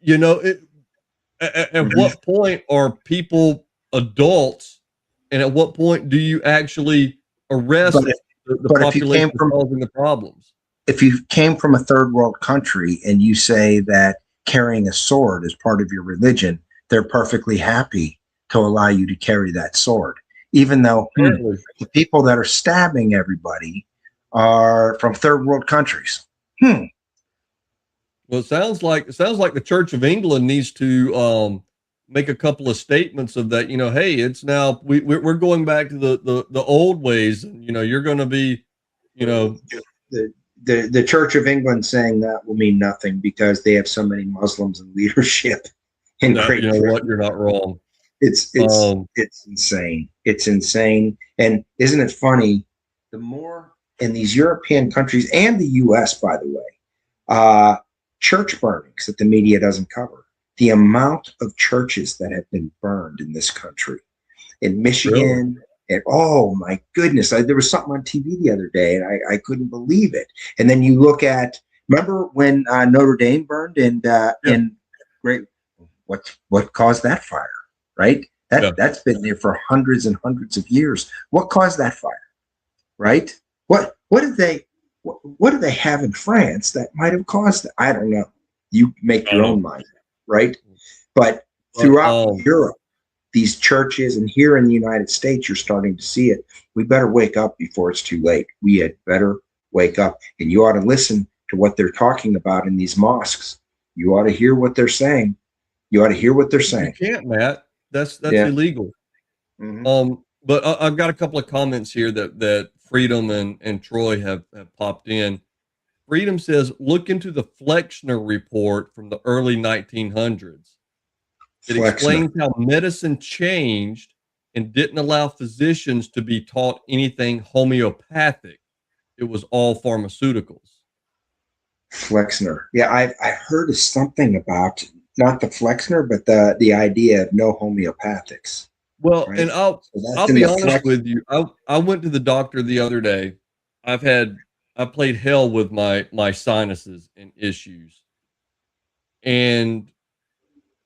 at what point are people adults, and at what point do you actually arrest the population causing the problems? If you came from a third world country and you say that carrying a sword is part of your religion, they're perfectly happy to allow you to carry that sword, even though the people that are stabbing everybody are from third world countries. Well, it sounds like the Church of England needs to make a couple of statements of that. Hey, it's now we're going back to the old ways, and you're going to be, the Church of England saying that will mean nothing because they have so many Muslims in leadership. In Great Britain. What? You're not wrong. It's insane. It's insane. And isn't it funny? The more in these European countries and the U.S., by the way, church burnings that the media doesn't cover. The amount of churches that have been burned in this country, in Michigan, and oh my goodness, there was something on TV the other day, and I couldn't believe it. And then you look at, remember when Notre Dame burned, and in great, what caused that fire, right? That's been there for hundreds and hundreds of years. What caused that fire, right? What did they have in France that might have caused it? I don't know. You make your own mind, right? But throughout Europe, these churches, and here in the United States, you're starting to see it. We better wake up before it's too late. We had better wake up, and you ought to listen to what they're talking about in these mosques. You ought to hear what they're saying. You ought to hear what they're saying. You can't, Matt. That's illegal. But I've got a couple of comments here that Freedom and Troy have popped in. Freedom says, look into the Flexner report from the early 1900s. It explains how medicine changed and didn't allow physicians to be taught anything homeopathic. It was all pharmaceuticals. Flexner. Yeah, I heard of something about not the Flexner, but the idea of no homeopathics. Well, right? And I'll be honest with you. I went to the doctor the other day. I played hell with my sinuses and issues, and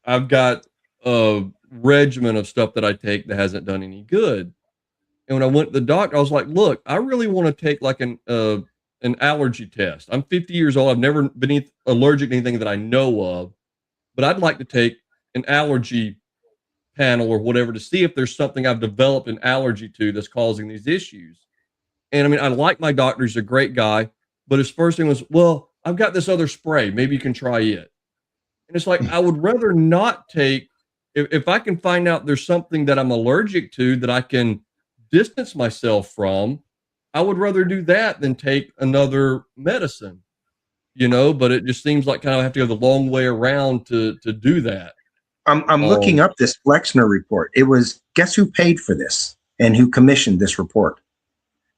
I've got a regimen of stuff that I take that hasn't done any good. And when I went to the doctor, I was like, look, I really want to take like an allergy test. I'm 50 years old. I've never been allergic to anything that I know of, but I'd like to take an allergy panel or whatever to see if there's something I've developed an allergy to that's causing these issues. And I mean, I like my doctor. He's a great guy, but his first thing was, well, I've got this other spray. Maybe you can try it. And it's like, I would rather not take, if I can find out there's something that I'm allergic to that I can distance myself from, I would rather do that than take another medicine, but it just seems like kind of have to go the long way around to do that. I'm looking up this Flexner report. It was, guess who paid for this and who commissioned this report?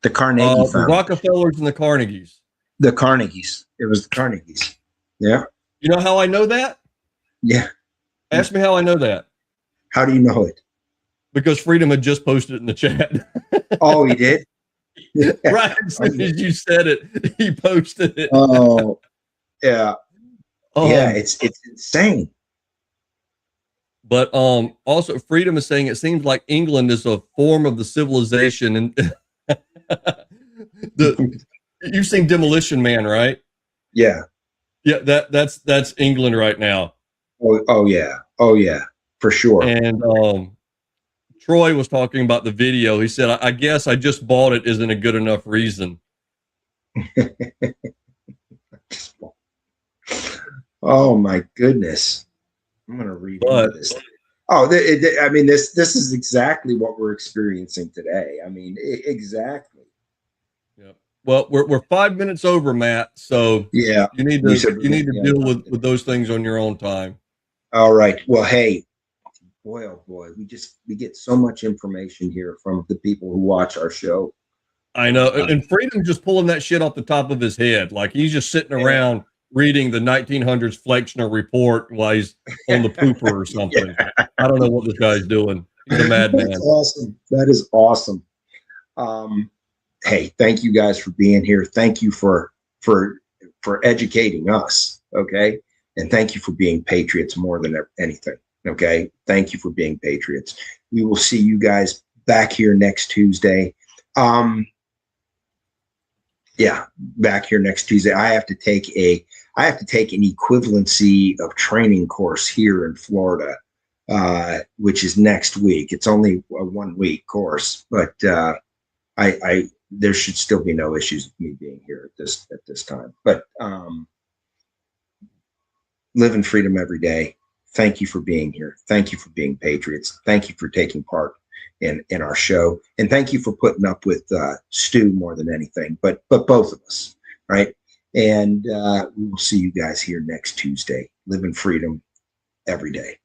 The Carnegie Foundation. The Rockefellers and the Carnegies. The Carnegies. It was the Carnegies. Yeah. You know how I know that? Yeah. Ask me how I know that. How do you know it? Because Freedom had just posted it in the chat. Oh, he did? Right. As soon as you said it, he posted it. Oh, yeah. Yeah, it's insane. But also Freedom is saying it seems like England is a form of the civilization, and you've seen Demolition Man, right? Yeah. Yeah, that's England right now. Oh yeah, for sure. And Troy was talking about the video. He said, I guess I just bought it isn't a good enough reason. Oh my goodness. I'm going to read into this. Oh, I mean, this is exactly what we're experiencing today. I mean, exactly. Yep. Well, we're 5 minutes over, Matt. So yeah, you need to deal with those things on your own time. All right. Well, hey, boy, oh boy, we get so much information here from the people who watch our show. I know. And Freedom just pulling that shit off the top of his head. Like he's just sitting around reading the 1900s Flexner report while he's on the pooper or something. I don't know what this guy's doing. He's a madman. That's awesome. That is awesome. Hey, thank you guys for being here. Thank you for educating us. Okay. And thank you for being patriots more than anything. Okay. Thank you for being patriots. We will see you guys back here next Tuesday. Yeah, back here next Tuesday. I have to take an equivalency of training course here in Florida, which is next week. It's only a 1 week course, but there should still be no issues with me being here at this time. But live in freedom every day. Thank you for being here. Thank you for being patriots. Thank you for taking part in our show, and thank you for putting up with Stu more than anything, but both of us, right? And we will see you guys here next Tuesday. Live in freedom every day.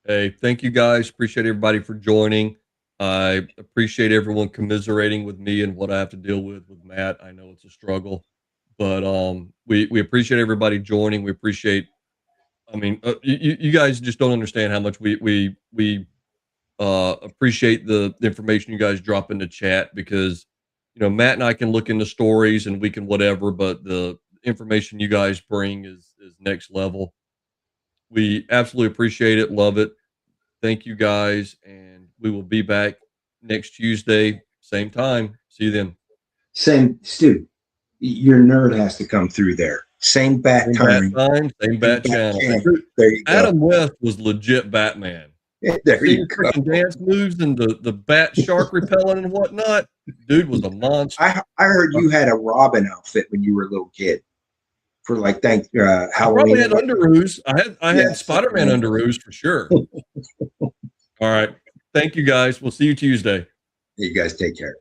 Hey, thank you guys. Appreciate everybody for joining. I appreciate everyone commiserating with me and what I have to deal with Matt. I know it's a struggle, but we appreciate everybody joining. We appreciate. I mean, you guys just don't understand how much we appreciate the information you guys drop in the chat, because Matt and I can look into stories and we can whatever, but the information you guys bring is next level. We absolutely appreciate it, love it. Thank you guys, and we will be back next Tuesday, same time. See you then. Same, Stu, your nerd has to come through there. Same bat time, same bat channel. There you go. Adam West was legit Batman. There you go. Dance moves and the bat shark repellent and whatnot. Dude was a monster. I heard you had a Robin outfit when you were a little kid for like Halloween. I probably had underoos. I had Spider-Man underoos for sure. All right. Thank you guys. We'll see you Tuesday. You guys take care.